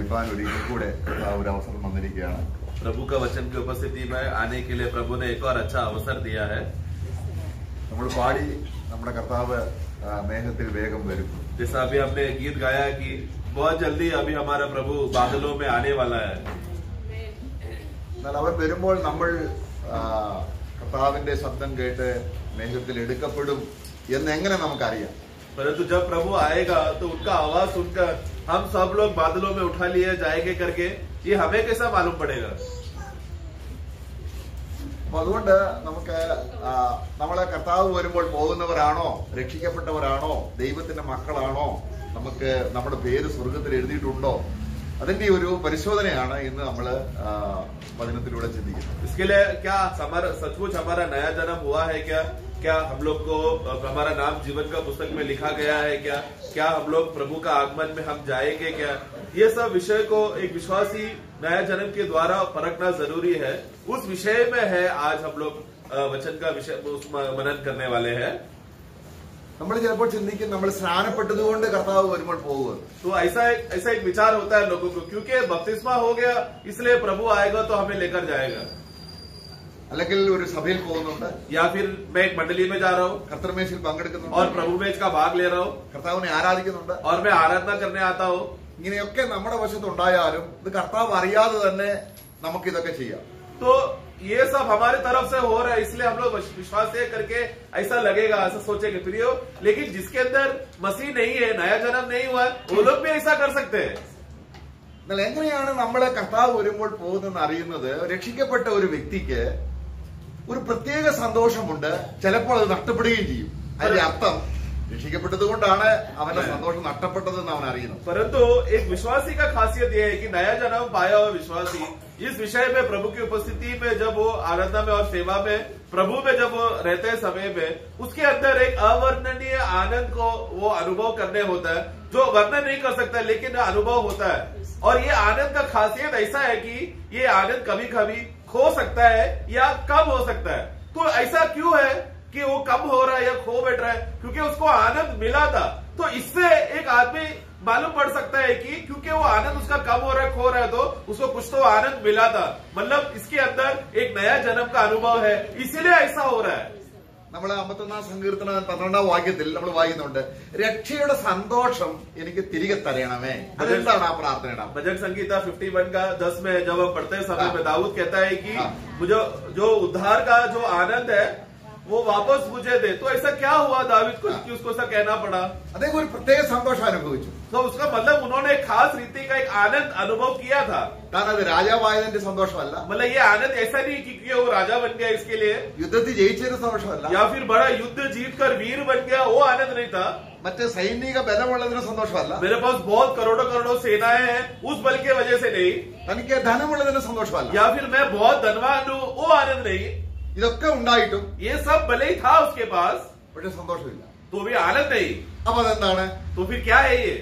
പഠിപ്പാൻ ഒരിക്കൽ കൂടെ ഒരു അവസരം വന്നിരിക്കുകയാണ്. प्रभु का वचन की उपस्थिति में आने के लिए प्रभु ने एक और अच्छा अवसर दिया है. നമ്മൾ പാടി നമ്മുടെ കർത്താവ് മേഘത്തിൽ വേഗം വരും. जैसा अभी हमने गीत गाया कि बहुत जल्दी अभी हमारा प्रभु बादलों में आने वाला है. എന്നാൽ അവൻ വരുമ്പോൾ നമ്മൾ കർത്താവിന്റെ ശബ്ദം കേട്ട് മേഘത്തിൽ എടുക്കപ്പെടും എന്ന് എങ്ങനെ നമുക്കറിയാം? परंतु जब प्रभु आएगा तो उनका आवाज सुनकर हम सब लोग बादलों में उठा लिए जाएंगे करके ये हमें कैसा मालूम पड़ेगा? അപ്പൊ അതുകൊണ്ട് നമുക്ക് നമ്മളെ കർത്താവ് വരുമ്പോൾ പോകുന്നവരാണോ, രക്ഷിക്കപ്പെട്ടവരാണോ, ദൈവത്തിന്റെ മക്കളാണോ, നമുക്ക് നമ്മുടെ പേര് സ്വർഗത്തിൽ എഴുതിയിട്ടുണ്ടോ, അതിന്റെ ഒരു പരിശോധനയാണ് ഇന്ന് നമ്മൾ വചനത്തിലൂടെ ചിന്തിക്കുന്നത്. इसके लिए क्या सचमुच हमारा नया जन्म हुआ है क्या हम लोग को हमारा नाम जीवन का पुस्तक में लिखा गया है क्या हम लोग प्रभु का आगमन में हम जाएंगे क्या? ये सब विषय को एक विश्वासी नया जन्म के द्वारा परखना जरूरी है. उस विषय में है आज हम लोग वचन का विषय मनन करने वाले हैं. നമ്മൾ ചിലപ്പോൾ ചിന്തിക്കും നമ്മൾ സ്നാനപ്പെട്ടതുകൊണ്ട് കർത്താവ് വരുമ്പോൾ പോകുക. तो ऐसा एक विचार होता है लोगों को, क्योंकि बपतिस्मा हो गया इसलिए प्रभु आएगा तो हमें लेकर जाएगा. അല്ലെങ്കിൽ ഒരു സഭയിൽ പോകുന്നുണ്ട്, या फिर मैं एक मंडली में जा रहा हूँ കർത്തൃമേശയിൽ പങ്കെടുക്കുന്നുണ്ട്, और प्रभु में इसका भाग ले रहा हूँ കർത്താവിനെ ആരാധിക്കുന്നുണ്ട്, और मैं आराधना करने आता हूँ. ഇങ്ങനെയൊക്കെ നമ്മുടെ വശത്തുണ്ടായാലും ഇത് കർത്താവ് അറിയാതെ തന്നെ നമുക്ക് ഇതൊക്കെ ചെയ്യാം. तो ये सब हमारे तरफ से हो रहा है इसलिए हम लोग विश्वास से करके ऐसा लगेगा, ऐसा सोचेंगे प्रियो. लेकिन जिसके अंदर मसीह नहीं है, नया जन्म नहीं हुआ, वो लोग भी ऐसा कर सकते हैं. എന്നാൽ എങ്ങനെയാണ് നമ്മളെ കർത്താവ് വരുമ്പോൾ പോകുന്നതെന്ന് അറിയുന്നത്? രക്ഷിക്കപ്പെട്ട ഒരു വ്യക്തിക്ക് ഒരു പ്രത്യേക സന്തോഷമുണ്ട്, ചിലപ്പോൾ അത് നഷ്ടപ്പെടുകയും ചെയ്യും. അതിന്റെ അർത്ഥം രക്ഷിക്കപ്പെട്ടത് കൊണ്ടാണ് അവന്റെ സന്തോഷം നഷ്ടപ്പെട്ടതെന്ന് അവൻ അറിയുന്നു. परंतु एक विश्वासी का खासियत यह है कि नया जन्म पाया हुआ विश्वासी इस विषय में प्रभु की उपस्थिति में जब वो आराधना में और सेवा में प्रभु में जब वो रहते हैं समय में उसके अंदर एक अवर्णनीय आनंद को वो अनुभव करने होता है जो वर्णन नहीं कर सकता लेकिन अनुभव होता है. और ये आनंद का खासियत ऐसा है कि ये आनंद कभी कभी खो सकता है या कम हो सकता है. तो ऐसा क्यों है कि वो कम हो रहा है या खो बैठ रहा है? क्योंकि उसको आनंद मिला था. तो इससे एक आदमी मालूम पड़ सकता है कि क्योंकि वो आनंद उसका कम हो रहा है, खो रहा है, तो उसको कुछ तो आनंद मिला था. मतलब इसके अंदर एक नया जन्म का अनुभव है, इसीलिए ऐसा हो रहा है. നമ്മൾ 51 സങ്കീർത്തന 12 വാക്യത്തിൽ നമ്മൾ വായിക്കുന്നുണ്ട്, രക്ഷയുടെ സന്തോഷം എനിക്ക് തിരികെ തരണമേ. അതെന്താണ് ആ പ്രാർത്ഥനയുടെ? भजन संगीता 51 का 10 में जब हम पढ़ते हैं समय में दाऊद कहता है कि मुझे जो उद्धार का जो आनंद है वो वापस मुझे दे. तो ऐसा क्या हुआ दाऊद को कि उसको ऐसा कहना पड़ा? അദ്ദേഹം ഒരു പ്രത്യേക സന്തോഷം അനുഭവിച്ചു. तो उसका मतलब उन्होंने एक खास रीति का एक आनंद अनुभव किया था. കാരണം അത് രാജാവായതിന്റെ സന്തോഷമല്ല, मतलब ये आनंद ऐसा नहीं कि वो राजा बन गया इसके लिए, യുദ്ധത്തിൽ ജയിച്ചതിന്റെ സന്തോഷമല്ല, या फिर बड़ा युद्ध जीत कर वीर बन गया, वो आनंद नहीं था. മറ്റ് സൈനിക ബലമുള്ളതിന് സന്തോഷമല്ല, मेरे पास बहुत करोड़ों करोड़ों सेनाएं हैं उस बल के वजह से नहीं, തനിക്ക് ധനമുള്ളതിന് സന്തോഷമല്ല, या फिर मैं बहुत धनवान हूँ वो आनंद नहीं. ഇതൊക്കെ ഉണ്ടായിട്ടും ये सब भले ही था उसके पास പക്ഷെ സന്തോഷമില്ല. तो भी आनंद नहीं. അപ്പൊ അതെന്താണ്? तो फिर क्या है ये?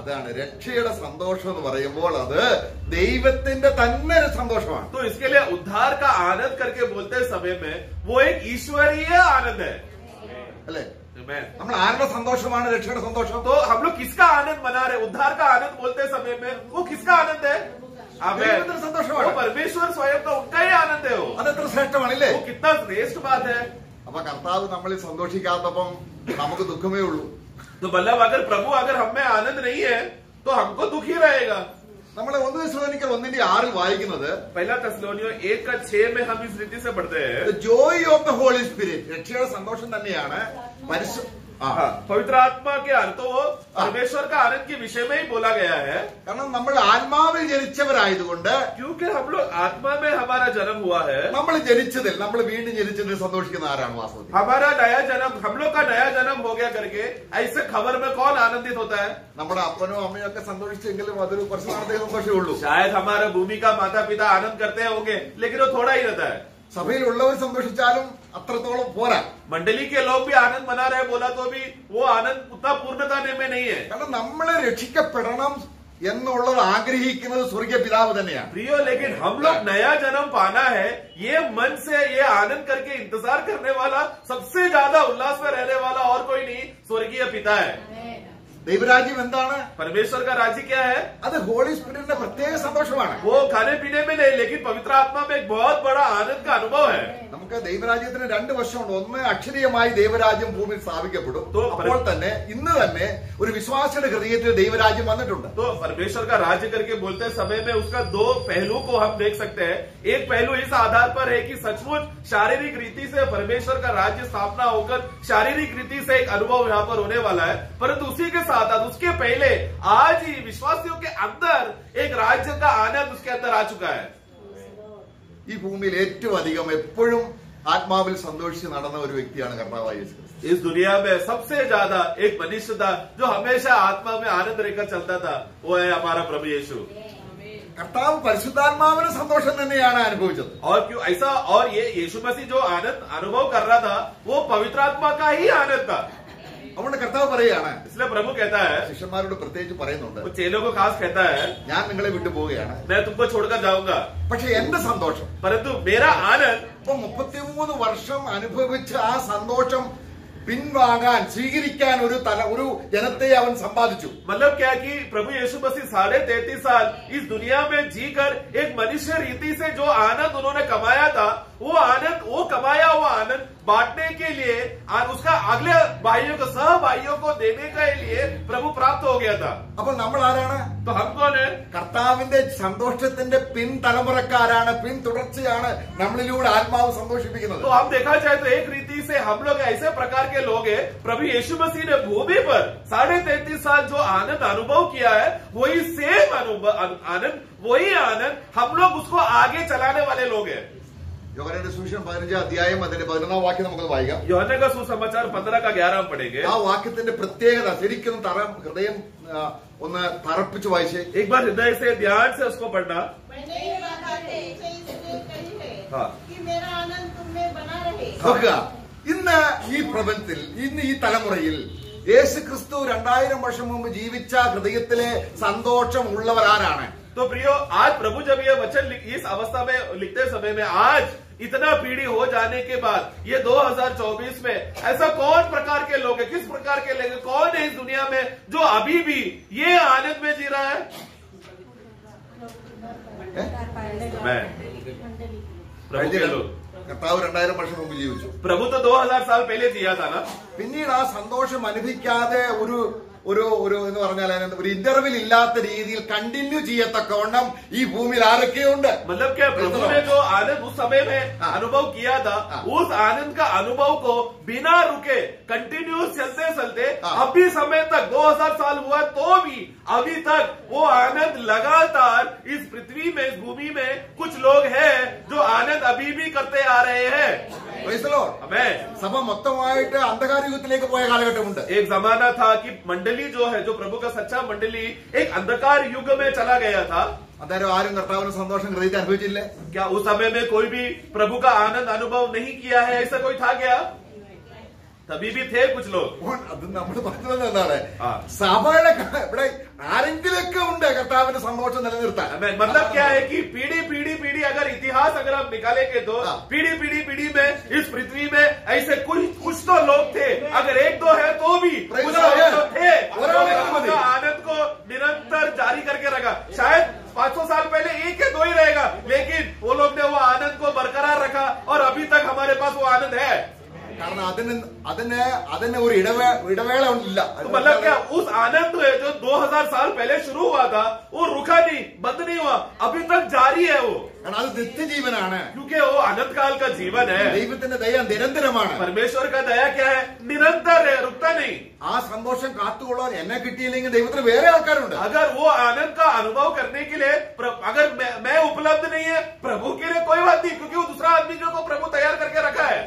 അതാണ് രക്ഷയുടെ സന്തോഷം എന്ന് പറയുമ്പോൾ അത് ദൈവത്തിന്റെ തന്നെ ഒരു സന്തോഷമാണ്. तो इसके लिए उद्धार का आनंद करके बोलते समय में वो एक ईश्वरीय आनंद है. അല്ലെ? നമ്മൾ ആരുടെ സന്തോഷമാണ് രക്ഷയുടെ സന്തോഷം? तो हम लोग किसका आनंद मना रहे? उद्धार का आनंद बोलते समय में वो किसका आनंद है? ദൈവത്തിന്റെ സന്തോഷമാണ്. वो परमेश्वर स्वयं का उनका ही आनंद है. അതെത്ര ശ്രേഷ്ഠമാണല്ലേ? वो कितना श्रेष्ठ बात है. അപ്പൊ കർത്താവ് നമ്മളിൽ സന്തോഷിക്കാത്തപ്പം നമുക്ക് ദുഃഖമേ ഉള്ളൂ. तो मतलब अगर प्रभु अगर हम में आनंद नहीं है तो हमको दुख ही रहेगा. നമ്മളെ 1 തെസ്സലോനിക്കർ 1:6 വായിക്കുന്നത്, पहला തെസ്സലോനിയോ 1:6 में हम इस रीति से पढ़ते हैं, The joy of the Holy Spirit, രക്ഷയുടെ സന്തോഷം തന്നെയാണ് पवित्र आत्मा के अर्थ तो परमेश्वर का आनंद के विषय में ही बोला गया है. കാരണം നമ്മൾ ആത്മാവിൽ ജനിച്ചവരായതുകൊണ്ട്, क्योंकि हम लोग आत्मा में हमारा जन्म हुआ है. നമ്മൾ ജനിച്ചതിൽ നമ്മൾ വീണ്ടും ജനിച്ചതിൽ സന്തോഷിക്കുന്ന ആരാണ് വാസ്തവത്തിൽ? हमारा नया जन्म, हम लोग का नया जन्म हो गया करके ऐसे खबर में कौन आनंदित होता है? നമ്മുടെ അപ്പനും അമ്മയും ഒക്കെ സന്തോഷിച്ചെങ്കിലും അതൊരു കുറച്ച് നാളത്തെ സന്തോഷമേ ഉള്ളൂ. शायद हमारे भूमि का माता पिता आनंद करते होंगे लेकिन वो थोड़ा ही रहता है. സഭയിലുള്ളവർ സന്തോഷിച്ചാലും അത്രത്തോളം പോരാ. मंडली के लोग भी आनंद मना रहे बोला तो भी वो आनंद उतना पूर्णता में नहीं है. കാരണം നമ്മളെ രക്ഷിക്കപ്പെടണം എന്നുള്ളത് ആഗ്രഹിക്കുന്നത് സ്വർഗീയ പിതാവ് തന്നെയാണ്. प्रियो, लेकिन हम लोग नया जन्म पाना है ये मन से ये आनंद करके इंतजार करने वाला, सबसे ज्यादा उल्लास में रहने वाला और कोई नहीं, स्वर्गीय पिता है. ദൈവരാജ്യം എന്താണ്? परमेश्वर का राज्य क्या है? അത് ഹോളി സ്പിരിറ്റിന്റെ പ്രത്യേക സന്തോഷമാണ്. वो खाने पीने में नहीं, लेकिन पवित्र आत्मा में एक बहुत बड़ा आनंद का अनुभव है. നമുക്ക് ദൈവരാജ്യത്തിന് രണ്ട് വശമുണ്ട്. ഒന്ന്, അക്ഷരീയമായി ദൈവരാജ്യം ഭൂമിയിൽ സ്ഥാപിക്കപ്പെടും. അപ്പോൾ തന്നെ ഇന്ന് തന്നെ ഒരു വിശ്വാസിയുടെ ഹൃദയത്തിൽ ദൈവരാജ്യം വന്നിട്ടുണ്ട്. तो परमेश्वर का राज्य करके बोलते समय में उसका दो पहलू को हम देख सकते हैं. एक पहलू इस आधार पर है कि सचमुच शारीरिक रीति से परमेश्वर का राज्य स्थापना होकर शारीरिक रीति से एक अनुभव यहाँ पर होने वाला है. परंतु उसी के साथ उसके पहले आज ही विश्वासियों के अंदर एक राज्य का आनंद उसके अंदर आ चुका है. ഈ ഭൂമിയിൽ ഏറ്റവും അധികം എപ്പോഴും ആത്മാവിൽ സന്തോഷിച്ച് നടന്ന ഒരു വ്യക്തിയാണ് കർത്താവായ യേശു ക്രിസ്തു. इस दुनिया में सबसे ज्यादा एक मनुष्य था जो हमेशा आत्मा में आनंद लेकर चलता था, वो है हमारा प्रभु यीशु. കർത്താവ് പരിശുദ്ധാത്മാവിന് സന്തോഷം തന്നെയാണ് അനുഭവിച്ചത്. और क्यों ऐसा? और ये यीशु मसीह जो आनंद अनुभव कर रहा था वो पवित्र आत्मा का ही आनंद था. അതുകൊണ്ട് കർത്താവ് പറയുകയാണ്, इसलिए प्रभु कहता है, ശിഷ്യന്മാരോട് പ്രത്യേകിച്ച് പറയുന്നുണ്ട്, वो चेलों को खास कहता है, ഞാൻ നിങ്ങളെ വിട്ടു പോവുകയാണ്, मैं तुमको छोड़कर जाऊंगा, പക്ഷെ എന്റെ സന്തോഷം, परंतु मेरा आनंद, ഇപ്പൊ 33 വർഷം അനുഭവിച്ച ആ സന്തോഷം പിൻവാങ്ങാൻ സ്വീകരിക്കാൻ ഒരു ജനത്തെ അവൻ സമ്പാദിച്ചു. मतलब क्या कि प्रभु यीशु मसीह 33.5 साल इस दुनिया में जीकर एक मनुष्य रीति से जो आनंद उन्होंने कमाया था, वो आनंद, वो कमाया हुआ आनंद बांटने के लिए उसका अगले भाइयों को, सह भाइयों को देने के लिए प्रभु प्राप्त हो गया था. അപ്പോൾ നമ്മൾ ആരാണ്? तो हम कौन है? കർത്താവിന്റെ സന്തോഷത്തിന്റെ പിൻതലമുറക്കാരാണ്, പിന്തുടർച്ചയാണ് നമ്മളിലൂടെ ആത്മാവ് സന്തോഷിപ്പിക്കുന്നത്. तो हम देखा जाए तो एक रीति से हम लोग ऐसे प्रकार के लोग हैं, प्रभु यीशु मसीह ने भूमि पर 33.5 साल जो आनंद अनुभव किया है, वही सेम आनंद, वही आनंद हम लोग उसको आगे चलाने वाले लोग हैं. യോഹന്നാന്റെ സുവിശേഷം 15 അധ്യായം അതിന്റെ 11 വാക്യം നമുക്ക് വായിക്കാം. യോഹന്നാൻ का सुसमाचार 15 का 11 पढ़ेंगे. ആ വാക്യത്തിന്റെ പ്രത്യേകത ശരിക്കും ഹൃദയം ഒന്ന് തറപ്പിച്ച് വായിച്ചേ. एक बार हृदय से ध्यान से उसको पढ़ना. मैंने ये बात आपसे इसलिए कही है हाँ. कि मेरा आनंद तुम में बना रहे. നോക്കുക, ഇന്ന് ഈ പ്രപഞ്ചത്തിൽ, ഇന്ന് ഈ തലമുറയിൽ യേശു ക്രിസ്തു 2000 വർഷം മുമ്പ് ജീവിച്ച ഹൃദയത്തിലെ സന്തോഷം ഉള്ളവർ ആരാണ്? तो प्रियो, आज प्रभु जब ये वचन इस अवस्था में लिखते समय में, आज इतना पीढ़ी हो जाने के बाद ये 2024 में ऐसा कौन प्रकार के लोग हैं, किस प्रकार के लोग हैं, कौन है इस दुनिया में जो अभी भी ये आनंद में जी रहा है? मैं, प्रभु के लोग. കർത്താവ് 2000 വർഷം മുമ്പ് ജീവിച്ചു. प्रभु तो 2000 साल पहले जिया था ना. പിന്നീട് ആ സന്തോഷം അനുഭവിക്കാതെ ഒരു എന്ന് പറഞ്ഞാൽ ഒരു ഇന്റർവ്യൂ ഇല്ലാത്ത രീതിയിൽ കണ്ടിന്യൂ ചെയ്യത്തക്കവണ്ണം ഈ ഭൂമിയിൽ ആരൊക്കെയുണ്ട്? मतलब क्या प्रभु ने जो आनंद उस समय में अनुभव किया था, उस आनंद का अनुभव को बिना रुके कंटिन्यूस चलते चलते अभी समय तक 2000 साल हुआ तो भी अभी तक वो आनंद लगातार इस पृथ्वी में, इस भूमि में कुछ लोग हैं जो आनंद अभी भी करते आ रहे हैं. സഭ മൊത്തമായിട്ട് അന്ധകാര യുഗത്തിലേക്ക് പോയ കാലഘട്ടമുണ്ട്. एक जमाना था कि मंडली जो है, जो प्रभु का सच्चा मंडली एक अंधकार युग में चला गया था. അന്നേരം ആരും കർത്താവിന് സന്തോഷം ഹൃദയത്തിൽ അനുഭവിച്ചില്ലേ? क्या उस समय में कोई भी प्रभु का आनंद अनुभव नहीं किया है? ऐसा कोई था क्या? तभी भी थे कुछ लोग. അത് നമ്മൾ പറഞ്ഞത് എന്താണ്? സഭയുടെ ഇവിടെ ആരെങ്കിലൊക്കെ ഉണ്ട് കർത്താവിന്റെ സന്തോഷം നിലനിർത്താൻ. मतलब क्या है कि पीढ़ी पीढ़ी पीढ़ी अगर इतिहास अगर आप निकालेंगे तो पीढ़ी पीढ़ी पीढ़ी में इस पृथ्वी में ऐसे कुछ तो लोग थे. अगर एक दो है तो भी कुछ लोग तो थे जो आनंद को निरंतर जारी करके रखा. शायद 500 साल पहले एक या दो ही रहेगा, लेकिन वो लोग ने वो आनंद को बरकरार रखा और अभी तक हमारे पास वो आनंद है. കാരണം അതിന് ഒരു ഇടവേള ഇല്ല. मतलब क्या, उस आनंद जो 2000 साल पहले शुरू हुआ था वो रुका नहीं, बंद नहीं हुआ, अभी तक जारी है वो. കാരണം അത് നിത്യജീവനാണ്. क्योंकि वो अनंत काल का जीवन है. ദൈവത്തിന്റെ ദയ നിരന്തരമാണ്. परमेश्वर का दया क्या है? निरंतर है, रुकता नहीं. ആ സന്തോഷം കാത്തുകൊള്ളാൻ എന്നെ കിട്ടിയില്ലെങ്കിൽ ദൈവത്തിന് വേറെ ആൾക്കാരുണ്ട്. अगर वो आनंद का अनुभव करने के लिए अगर मैं उपलब्ध नहीं है, प्रभु के लिए कोई बात नहीं, क्योंकि वो दूसरा आदमी को प्रभु तैयार करके रखा है.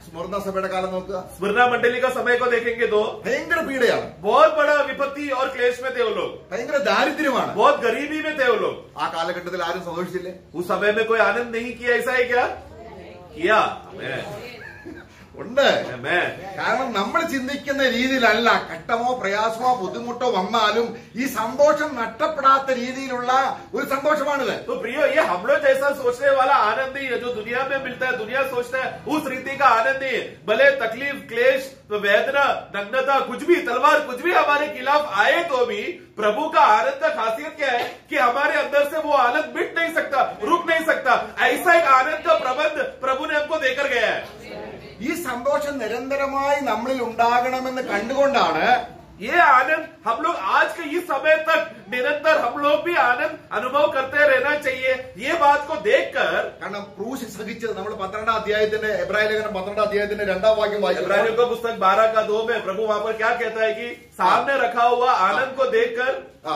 സ്മരണ സഭയുടെ കാലം നോക്കുക. स्मरणा मंडली का समय को देखेंगे तो ഭയങ്കര പീഡയാണ്. बहुत बड़ा विपत्ति और क्लेश में थे वो लोग. ഭയങ്കര ദാരിദ്ര്യമാണ്. बहुत गरीबी में थे वो लोग. ആ കാലഘട്ടത്തിൽ ആരും സന്തോഷിച്ചില്ലേ? उस समय में कोई आनंद नहीं किया, ऐसा है क्या? किया. ഉണ്ട്. Amen. കാരണം നമ്മൾ ചിന്തിക്കുന്ന രീതിയിലല്ല. കഷ്ടമോ പ്രയാസമോ ബുദ്ധിമുട്ടോ വന്നാലും ഈ സന്തോഷം നഷ്ടപ്പെടാത്ത രീതിയിലുള്ള ഒരു സന്തോഷമാണിത്. तो प्रियो, ये हम लोग जैसा सोचने वाला आनंद नहीं है जो दुनिया में मिलता है. दुनिया सोचता है उस रीति का आनंद नहीं है. भले तकलीफ, क्लेश, वेदना, नग्नता, कुछ भी, तलवार कुछ भी हमारे खिलाफ आए तो भी प्रभु का आनंद का खासियत क्या है कि हमारे अंदर से वो आनंद मिट नहीं सकता, रुक नहीं सकता. ऐसा एक आनंद का प्रबंध प्रभु ने हमको देकर गया है. ഈ സന്തോഷം നിരന്തരമായി നമ്മളിൽ ഉണ്ടാകണമെന്ന് കണ്ടുകൊണ്ടാണ് ये आनंद हम लोग आज के इस समय तक निरंतर हम लोग भी आनंद अनुभव करते रहना चाहिए. ये बात को देखकर, കാരണം ക്രൂശ് സഹിച്ചത് നമ്മൾ 12 അധ്യായത്തിന്റെ എബ്രായ ലേഖനം 12 अध्यायത്തിന്റെ 2-ാം വാക്യം വായിക്കുന്നു. इब्रानियों का पुस्तक 12:2 में प्रभु वहां पर क्या कहता है कि सामने रखा हुआ आनंद को देखकर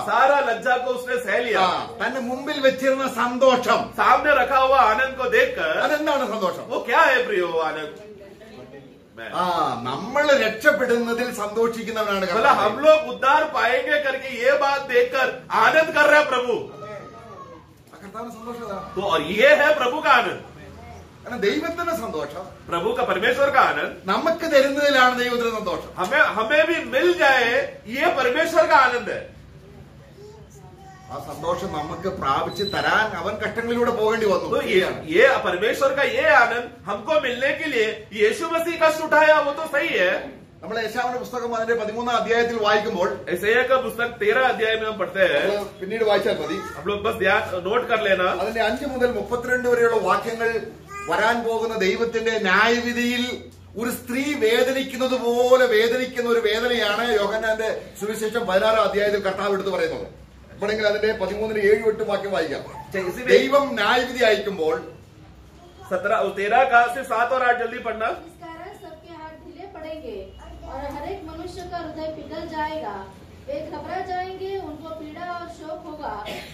सारा लज्जा को उसने सह लिया. തന്റെ മുമ്പിൽ വെച്ചിരുന്ന സന്തോഷം, सामने रखा हुआ आनंद को देखकर, അതെന്താണ് സന്തോഷം? वो क्या है प्रियो आनंद? നമ്മൾ രക്ഷപ്പെടുന്നതിൽ സന്തോഷിക്കുന്നവനാണ്. मतलब हम लोग उद्धार पाएंगे करके ये बात देखकर आनंद कर रहे हैं प्रभु. കർത്താവിന്റെ സന്തോഷം ഇതാണ്. तो और ये है प्रभु का आनंद. കാരണം ദൈവത്തിന്റെ സന്തോഷം प्रभु का, परमेश्वर का आनंद നമുക്ക് തരുന്നതിലാണ് ദൈവത്തിന്റെ സന്തോഷം. हमें भी मिल जाए, ये परमेश्वर का आनंद है. ആ സന്തോഷം നമുക്ക് പ്രാപിച്ച് തരാൻ അവൻ കഷ്ടങ്ങളിലൂടെ പോകേണ്ടി വന്നു. तो ये परमेश्वर का ये आनंद हमको मिलने के लिए यीशु मसीह कष्ट उठाया, वो तो सही है. നമ്മൾ യേശായാവിന്റെ പുസ്തകം അതിന്റെ 13-ാം അധ്യായത്തിൽ വായിക്കുമ്പോൾ, यशायाह का पुस्तक 13 अध्याय में हम पढ़ते हैं. നമ്മള് പിന്നീട് വായിച്ചാൽ മതി. हम लोग बस ध्यान नोट कर लेना. അതിന്റെ 5 മുതൽ 32 വരെയുള്ള വാക്യങ്ങൾ വരാൻ പോകുന്ന ദൈവത്തിന്റെ ന്യായവിധിയിൽ ഒരു സ്ത്രീ വേദനിക്കുന്നത് പോലെ വേദനിക്കുന്ന ഒരു വേദനയാണ് യോഹന്നാന്റെ സുവിശേഷം 16-ാം അധ്യായത്തിൽ കർത്താവ് എടുത്ത് പറയുന്നത്. ഇപ്പോഴെങ്കിൽ അതിന്റെ 13-7-8 വാക്യം വായിക്കാം. ദൈവം ന്യായവിധി അയക്കുമ്പോൾ 13 का से 7 और 8 जल्दी पढ़ना. इस कारण सबके हाथ ढीले पड़ेंगे और हर एक मनुष्य का हृदय पिघल जाएगा. वे घबरा जाएंगे, उनको पीड़ा और शोक होगा.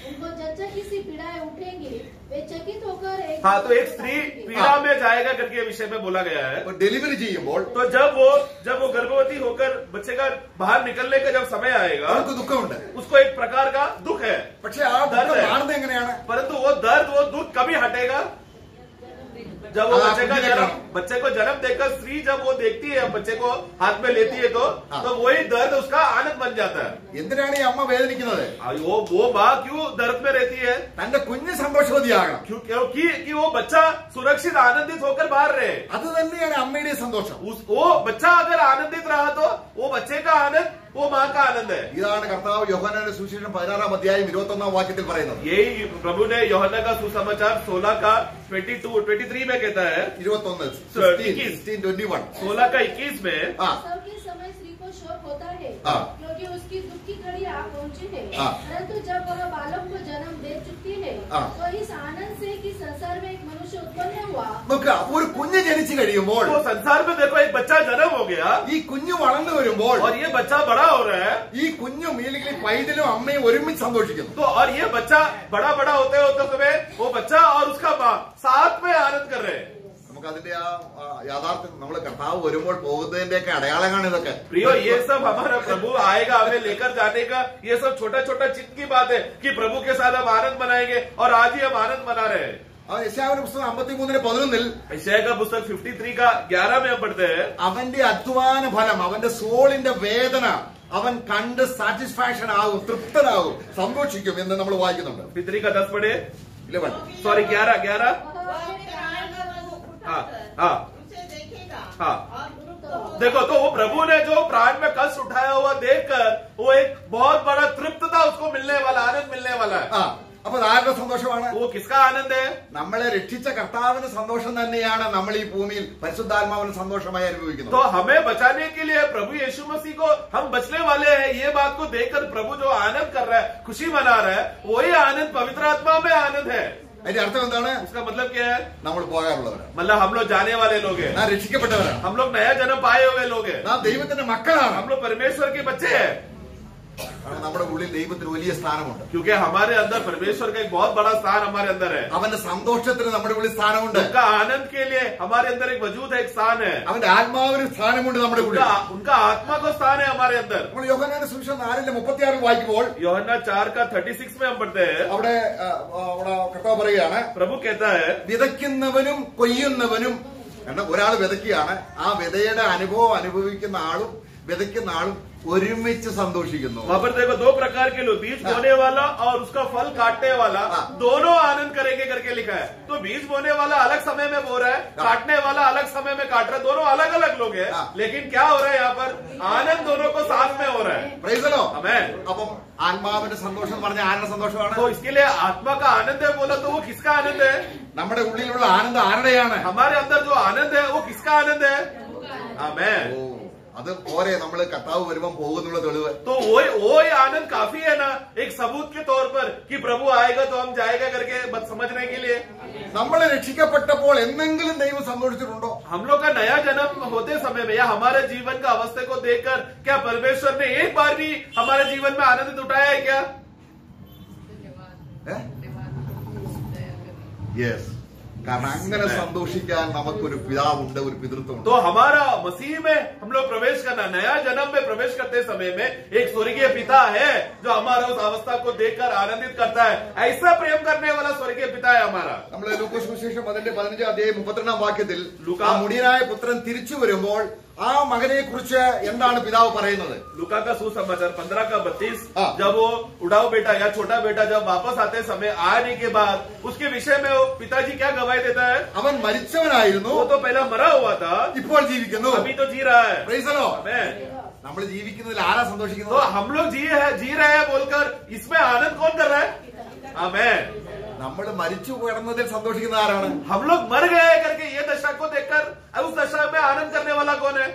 उनको जच्चा किसी पीड़ाएं उठेंगी. वे चकित होकर हाँ, तो एक स्त्री पीड़ा में जाएगा करके विषय में बोला गया है. ഡെലിവറി ചെയ്യുമ്പോൾ तो जब वो गर्भवती होकर बच्चे का बाहर निकलने का जब समय आएगा, അവർക്ക് ദുഃഖമുണ്ട്. उसको एक प्रकार का दुख है. പക്ഷെ ആ ദുഃഖം കാണുന്നത് എങ്ങനെയാണ്? परंतु वो दर्द, वो दुख कभी हटेगा जब वो बच्चे को जन्म देकर स्त्री जब वो देखती है, बच्चे को हाथ में लेती है, तो वही दर्द उसका आनंद बन जाता है. എന്തിനാണ് ഈ അമ്മ വേദനിക്കുന്നത്? वो माँ क्यों दर्द में रहती है? തന്റെ കുഞ്ഞ് സന്തോഷവതിയാകണം. क्योंकि कि वो बच्चा सुरक्षित आनंदित होकर बाहर रहे. അത് തന്നെയാണ് അമ്മയുടെ സന്തോഷം. वो बच्चा अगर आनंदित रहा तो वो बच्चे का आनंद वो माँ का आनंद है. ഇതാണ് കർത്താവ് യോഹന്നാന്റെ സുവിശേഷം 16-ാം അധ്യായം 21-ാം വാക്യത്തിൽ പറയുന്നത്. यही प्रभु ने यूहन्ना का सुसमाचार 16 का 23 में कहता है. 21, 16, 16 का 21 में सबके समय स्त्री को शोक होता है क्योंकि उसकी दुख की घड़ी आ पहुंची है. परंतु जब वह बालक को जन्म दे चुकी है तो इस आनंद से कि संसार में एक मनुष्य उत्पन्न हुआ. നോക്കുക, ഒരു കുഞ്ഞ് ജനിച്ചു കഴിയുമ്പോൾ, तो संसार में देखो एक बच्चा जन्म हो गया ഈ കുഞ്ഞ് വളർന്നു വരുമ്പോൾ, और ये बच्चा बड़ा हो रहा है. ഈ കുഞ്ഞും അല്ലെങ്കിൽ പൈതലും അമ്മയും ഒരുമിച്ച് സന്തോഷിക്കുന്നു. तो और ये बच्चा बड़ा होते हुए वो बच्चा और उसका माँ साथ में आनंद कर रहे हैं. നമുക്ക് അതിന്റെ ആ യാഥാർത്ഥ്യം നമ്മൾ കർത്താവ് വരുമ്പോൾ പോകുന്നതിന്റെയൊക്കെ അടയാളങ്ങളാണ് ഇതൊക്കെ. प्रियो, ये सब हमारा प्रभु आएगा हमें लेकर जाने का, ये सब छोटा छोटा चिन्ह की बात है कि प्रभु के साथ हम आनंद मनाएंगे और आज ही हम आनंद मना रहे हैं. അവൻ യശയാവിന്റെ പുസ്തകം 53:11 यशायाह का पुस्तक 53 का 11 में हम पढ़ते हैं. അവന്റെ അധ്വാന ഫലം, അവന്റെ സോളിന്റെ വേദന അവൻ കണ്ട് സാറ്റിസ്ഫാക്ഷൻ ആകും, തൃപ്തനാകും, സന്തോഷിക്കും എന്ന് നമ്മൾ വായിക്കുന്നുണ്ട്. 53 का 10 पढ़े. 11 सॉरी 11. वह अपने प्राण का दुख हाँ, उठाकर हाँ. उसे देखेगा हाँ. और दुरुस्त होगा. देखो, तो वो प्रभु ने जो प्राण में कष्ट उठाया हुआ देखकर वो एक बहुत बड़ा तृप्तता उसको मिलने वाला, आनंद मिलने वाला है. അപ്പൊ ആരുടെ സന്തോഷമാണ്? वो किसका आनंद है? നമ്മളെ രക്ഷിച്ച കർത്താവിന്റെ സന്തോഷം തന്നെയാണ് നമ്മൾ ഈ ഭൂമിയിൽ പരിശുദ്ധാത്മാവിന് സന്തോഷമായി അനുഭവിക്കുന്നത്. तो हमें बचाने के लिए प्रभु यीशु मसीह को हम बचने वाले हैं, ये बात को देखकर प्रभु जो आनंद कर रहा है, खुशी मना रहा है, वही आनंद पवित्र आत्मा में आनंद है. അതിന്റെ അർത്ഥം എന്താണ്? उसका मतलब क्या है? നമ്മൾ പോകാറുള്ളവരാണ്, मतलब हम लोग जाने वाले लोग हैं, നാം രക്ഷിക്കപ്പെട്ടവരാണ്, हम लोग नया जन्म पाए हुए लोग हैं, നാം ദൈവത്തിന്റെ മക്കളാണ്. हम लोग परमेश्वर के बच्चे हैं. കാരണം നമ്മുടെ ഉള്ളിൽ ദൈവത്തിന് വലിയ സ്ഥാനമുണ്ട്. क्योंकि हमारे अंदर परमेश्वर का एक बहुत बड़ा स्थान हमारे अंदर है. അവന്റെ സന്തോഷത്തിന് നമ്മുടെ ഉള്ളിൽ സ്ഥാനമുണ്ട്. उनका आनंद के लिए हमारे अंदर एक वजूद है, एक स्थान है. അവന്റെ ആത്മാവിന് സ്ഥാനമുണ്ട് നമ്മുടെ ഉള്ളിൽ. उनका आत्मा को स्थान है हमारे अंदर. നമ്മൾ യോഹന്നാന്റെ സുവിശേഷം 4:36 വായിക്കുമ്പോൾ यूहन्ना 4 का 36 में हम पढ़ते हैं. അവിടെ കർത്താവ് പറയുകയാണ്, प्रभु कहता है വിതയ്ക്കുന്നവനും കൊയ്യുന്നവനും കാരണം ഒരാൾ വിതയ്ക്കുകയാണ്, ആ വിതയുടെ അനുഭവം അനുഭവിക്കുന്ന ആളും വിതയ്ക്കുന്ന ആളും ഒരുമിച്ച് സന്തോഷിക്കുന്നു. वहां पर देखो दो प्रकार के लोग, बीज बोने वाला और उसका फल काटने वाला, दोनों आनंद करेंगे करके लिखा है। तो बीज बोने वाला अलग समय में बो रहा है, काटने वाला अलग समय में काट रहा है, दोनों अलग अलग लोग हैं, लेकिन क्या हो रहा है यहाँ पर, आनंद दोनों को साथ में हो रहा है। പ്രൈസലോ. आमेन। അപ്പം ആത്മാവിന്റെ സന്തോഷം പറഞ്ഞ ആരുടെ സന്തോഷമാണ്? तो इसके लिए आत्मा का आनंद है बोला तो वो किसका आनंद है? നമ്മുടെ ഉള്ളിലുള്ള ആനന്ദം ആരുടെയാണ്? हमारे अंदर जो आनंद है वो किसका आनंद है? आमेन। അത് പോരെ നമ്മൾ കർത്താവ് വരുമ്പം പോകുന്നുള്ള തെളിവ്? तो वही आनंद काफी है ना, एक सबूत के तौर पर कि प्रभु आएगा तो हम जाएगा करके बस समझने के लिए। നമ്മൾ രക്ഷിക്കപ്പെട്ടപ്പോൾ എന്തെങ്കിലും ദൈവം സന്തോഷിച്ചിട്ടുണ്ടോ? हम लोग का नया जन्म होते समय में या हमारे जीवन का अवस्था को देखकर क्या परमेश्वर ने एक बार भी हमारे जीवन में आनंद उठाया है क्या? യെസ്. കാരണം അങ്ങനെ സന്തോഷിക്കാൻ നമുക്കൊരു പിതാവുണ്ട്, ഒരു പിതൃത്വമുണ്ട്. तो हमारा मसीह में हम लोग प्रवेश करना, नया जन्म में प्रवेश करते समय में एक स्वर्गीय पिता है जो हमारा उस अवस्था को देखकर आनंदित करता है। ऐसा प्रेम करने वाला स्वर्गीय पिता है हमारा। നമ്മൾ ലൂക്കോസ് സുവിശേഷം 15:32 ആ മുടിയനായ പുത്രൻ തിരിച്ചു വരുമ്പോൾ ആ മകനെ കുറിച്ച് എന്താണ് പിതാവ് പറയുന്നത്? लूका का सुसमाचार 15:32, जब वो उड़ाऊ बेटा या छोटा बेटा जब वापस आते समय आने के बाद उसके विषय में वो पिताजी क्या गवाही देता है? അവൻ മരിച്ചവനായിരുന്നു, वो तो पहला मरा हुआ था, ഇപ്പോൾ ജീവിക്കുന്നു. अभी तो जी रहा है। പ്രൈസലോ. आमेन। നമ്മൾ ജീവിക്കുന്നതിൽ ആരാ तो സന്തോഷിക്കുന്നത്? हम लोग जी रहे हैं बोलकर इसमें आनंद कौन कर रहा है? आमेन। നമ്മൾ മരിച്ചു കിടന്നതിൽ സന്തോഷിക്കുന്ന ആരാണ്? हम लोग मर गए करके ये दशा को देखकर उस दशा में आनंद करने वाला कौन है?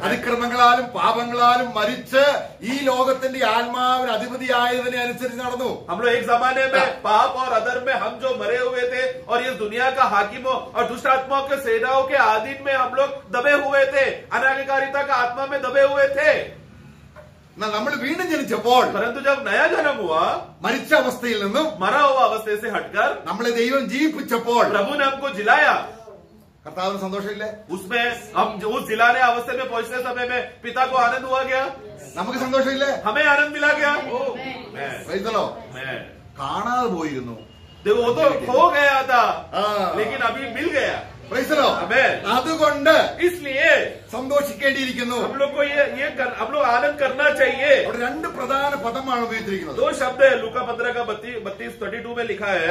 അതിക്രമങ്ങളാലും പാപങ്ങളാലും മരിച്ച് ഈ ലോകത്തിന്റെ ആത്മാവിന് അധിപതിയായതിനെ അനുസരിച്ച് നടന്നു. हम लोग एक जमाने में पाप और अधर्म में हम जो मरे हुए थे और इस दुनिया का हाकिमों और दुष्ट आत्माओं के सेनाओं के अधीन में हम लोग दबे हुए थे, अनाज्ञाकारिता का आत्मा में दबे हुए थे। നമ്മൾ വീണ്ടും ജനിച്ചപ്പോൾ परंतु जब नया जन्म हुआ, മരിച്ച അവസ്ഥയിൽ നിന്നും मरा हुआ अवस्था से हटकर നമ്മളെ ദൈവം ജീവിപ്പിച്ചപ്പോൾ प्रभु ने हमको जिलाया, കർത്താവിന് സന്തോഷമില്ലേ? उसमें हम जो उस जिलाने अवस्था में पहुंचने समय में पिता को आनंद हुआ गया, നമുക്ക് സന്തോഷമില്ലേ? हमें आनंद मिला गया। പ്രൈസലോ. കാണാതെ പോയിരുന്നു. देखो वो तो खो गया था लेकिन अभी मिल गया। പ്രൈസലോ. आमेन। അതുകൊണ്ട് इसलिए സന്തോഷിക്കേണ്ടിയിരിക്കുന്നു. हम लोग को हम लोग आनंद करना चाहिए। അവിടെ രണ്ട് പ്രധാന പദമാണ് ഉപയോഗിച്ചിരിക്കുന്നത്. दो शब्द है, लूका 15:32 में लिखा है,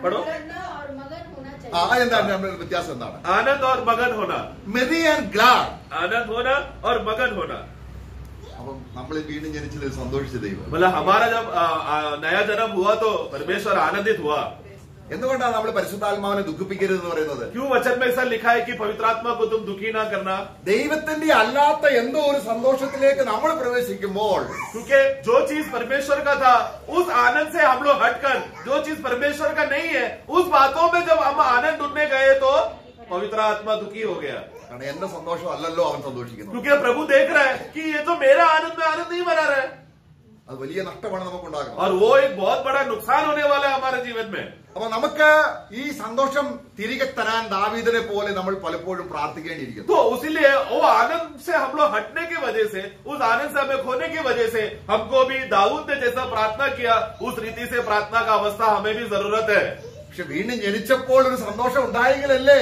पढ़ो। करना और मगन होना चाहिए। എന്താണ് നമ്മുടെ വ്യത്യാസം? എന്താണ്? आनंद और मगन होना, മെറി ആൻഡ് ഗ്ലാഡ്. आनंद होना और मगन होना। അപ്പം നമ്മൾ വീണ്ടും ജനിച്ചതിൽ സന്തോഷിച്ച ദൈവം. मतलब हमारा जब नया जन्म हुआ तो परमेश्वर आनंदित हुआ। എന്തുകൊണ്ടാണ് നമ്മൾ പരിശുദ്ധാത്മാവിനെ ദുഃഖിപ്പിക്കരുതെന്ന് പറയുന്നത്? क्यों वचन में ऐसा लिखा है कि पवित्र आत्मा को तुम दुखी ना करना? ദൈവത്തിന്റെ അല്ലാത്ത എന്തോ ഒരു സന്തോഷത്തിലേക്ക് നമ്മൾ പ്രവേശിക്കുമ്പോൾ क्योंकि जो चीज परमेश्वर का था उस आनंद से हम लोग हटकर जो चीज परमेश्वर का नहीं है उस बातों में जब हम आनंद ढूंढने गए तो पवित्र आत्मा दुखी हो गया। കാരണം എന്റെ സന്തോഷം അല്ലല്ലോ അവൻ സന്തോഷിക്കുന്നു. क्योंकि प्रभु देख रहा है कि ये तो मेरा आनंद में आनंद नहीं मना रहा है, അത് വലിയ നഷ്ടമാണ് നമുക്കുണ്ടാകുന്നത്. और वो एक बहुत बड़ा नुकसान होने वाला है हमारे जीवन में। അപ്പൊ നമുക്ക് ഈ സന്തോഷം തിരികെ തരാൻ ദാവീദിനെ പോലെ നമ്മൾ പലപ്പോഴും പ്രാർത്ഥിക്കേണ്ടിയിരിക്കുന്നു. तो इसीलिए वो आनंद से हम लोग हटने की वजह से, उस आनंद से हमें खोने की वजह से हमको भी दाऊद ने जैसा प्रार्थना किया उस रीति से प्रार्थना का अवस्था हमें भी जरूरत है। പക്ഷെ വീണ്ടും ജനിച്ചപ്പോൾ ഒരു സന്തോഷം ഉണ്ടായെങ്കിലല്ലേ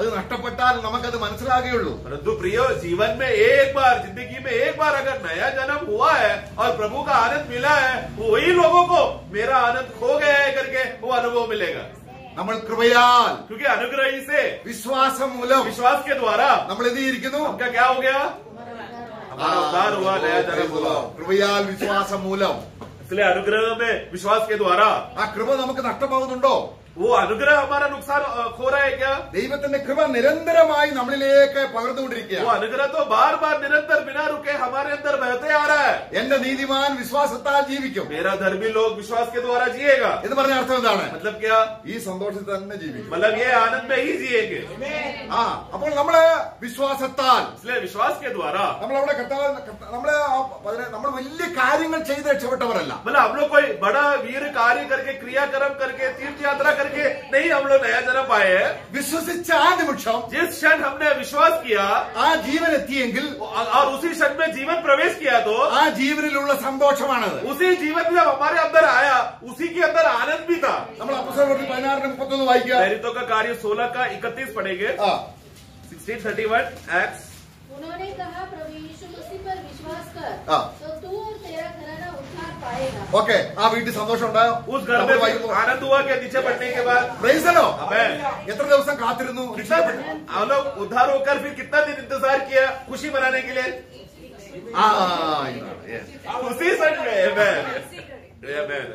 അത് നഷ്ടപ്പെട്ടാൽ നമുക്കത് മനസ്സിലാകുകയുള്ളൂ. परंतु प्रिय, जीवन में एक बार, जिंदगी में एक बार अगर नया जन्म हुआ है और प्रभु का आनंद मिला है, वही लोगों को मेरा आनंद खो गया है करके वो अनुभव मिलेगा। നമ്മൾ കൃപയാൽ, क्योंकि अनुग्रह से, വിശ്വാസം മൂലം विश्वास के द्वारा നമ്മൾ എന്ത് ചെയ്തിരിക്കുന്നു? हमका क्या हो गया? हमारा उद्धार हुआ, नया जन्म हुआ। കൃപയാൽ വിശ്വാസം മൂലം. इसलिए अनुग्रह में, विश्वास के द्वारा ആ കൃപ നമുക്ക് നഷ്ടമാകുന്നുണ്ടോ? वो अनुग्रह हमारा नुकसान खो रहा है क्या? ദൈവത്തിന്റെ കൃപ നിരന്തരമായി നമ്മളിലേക്ക് പകർന്നുകൊണ്ടിരിക്കുക. वो अनुग्रह तो बार बार निरंतर बिना रुके हमारे अंदर बहते आ रहा है। എന്റെ നീതിമാൻ വിശ്വാസത്താൽ ജീവിക്കും मेरा धर्मी लोग विश्वास के द्वारा जिएगा। എന്ന് പറഞ്ഞ അർത്ഥം എന്താണ്? मतलब क्या? ഈ സന്തോഷത്തിൽ തന്നെ ജീവിക്കും. मतलब ये आनंद में ही जिएंगे। അപ്പോൾ നമ്മള് വിശ്വാസത്താൽ, इसलिए विश्वास के द्वारा നമ്മളവിടെ നമ്മൾ വലിയ കാര്യങ്ങൾ ചെയ്ത് രക്ഷപ്പെട്ടവരല്ല. मतलब हम लोग कोई बड़ा वीर कार्य करके, क्रियाक्रम करके, तीर्थ यात्रा करके करके नहीं हम लोग नया जन्म पाए हैं। വിശ്വസിച്ച ആ നിമിഷം जिस क्षण हमने विश्वास किया ആ ജീവൻ എത്തിയെങ്കിൽ और उसी क्षण में जीवन प्रवेश किया तो ആ ജീവനിലുള്ള സന്തോഷമാണത്. उसी जीवन में जब हमारे अंदर आया उसी के अंदर आनंद भी था। നമ്മൾ അപ്പോസ്തലപ്രവൃത്തി 16:31 വായിക്കുക. प्रेरितों का कार्य 16 का 31 पढ़ेंगे। ആ 16:31 एक्ट्स। उन्होंने कहा प्रभु यीशु मसीह पर विश्वास कर हाँ। तो तू और तेरा घराना उद्धार पाएगा। ഓക്കെ, ആ വീട്ടിൽ സന്തോഷം ഉണ്ടായോ? उस घर में आनंद हुआ क्या नीचे बढ़ने के बाद? Praise the Lord. आमेन। എത്ര ദിവസം കാത്തിരുന്നു രക്ഷിക്കപ്പെട്ട്? हम लोग उद्धार होकर फिर कितना दिन इंतजार किया खुशी मनाने के लिए? ആ ഇതാണ്. Yes. उसी क्षण में आमेन। आमेन।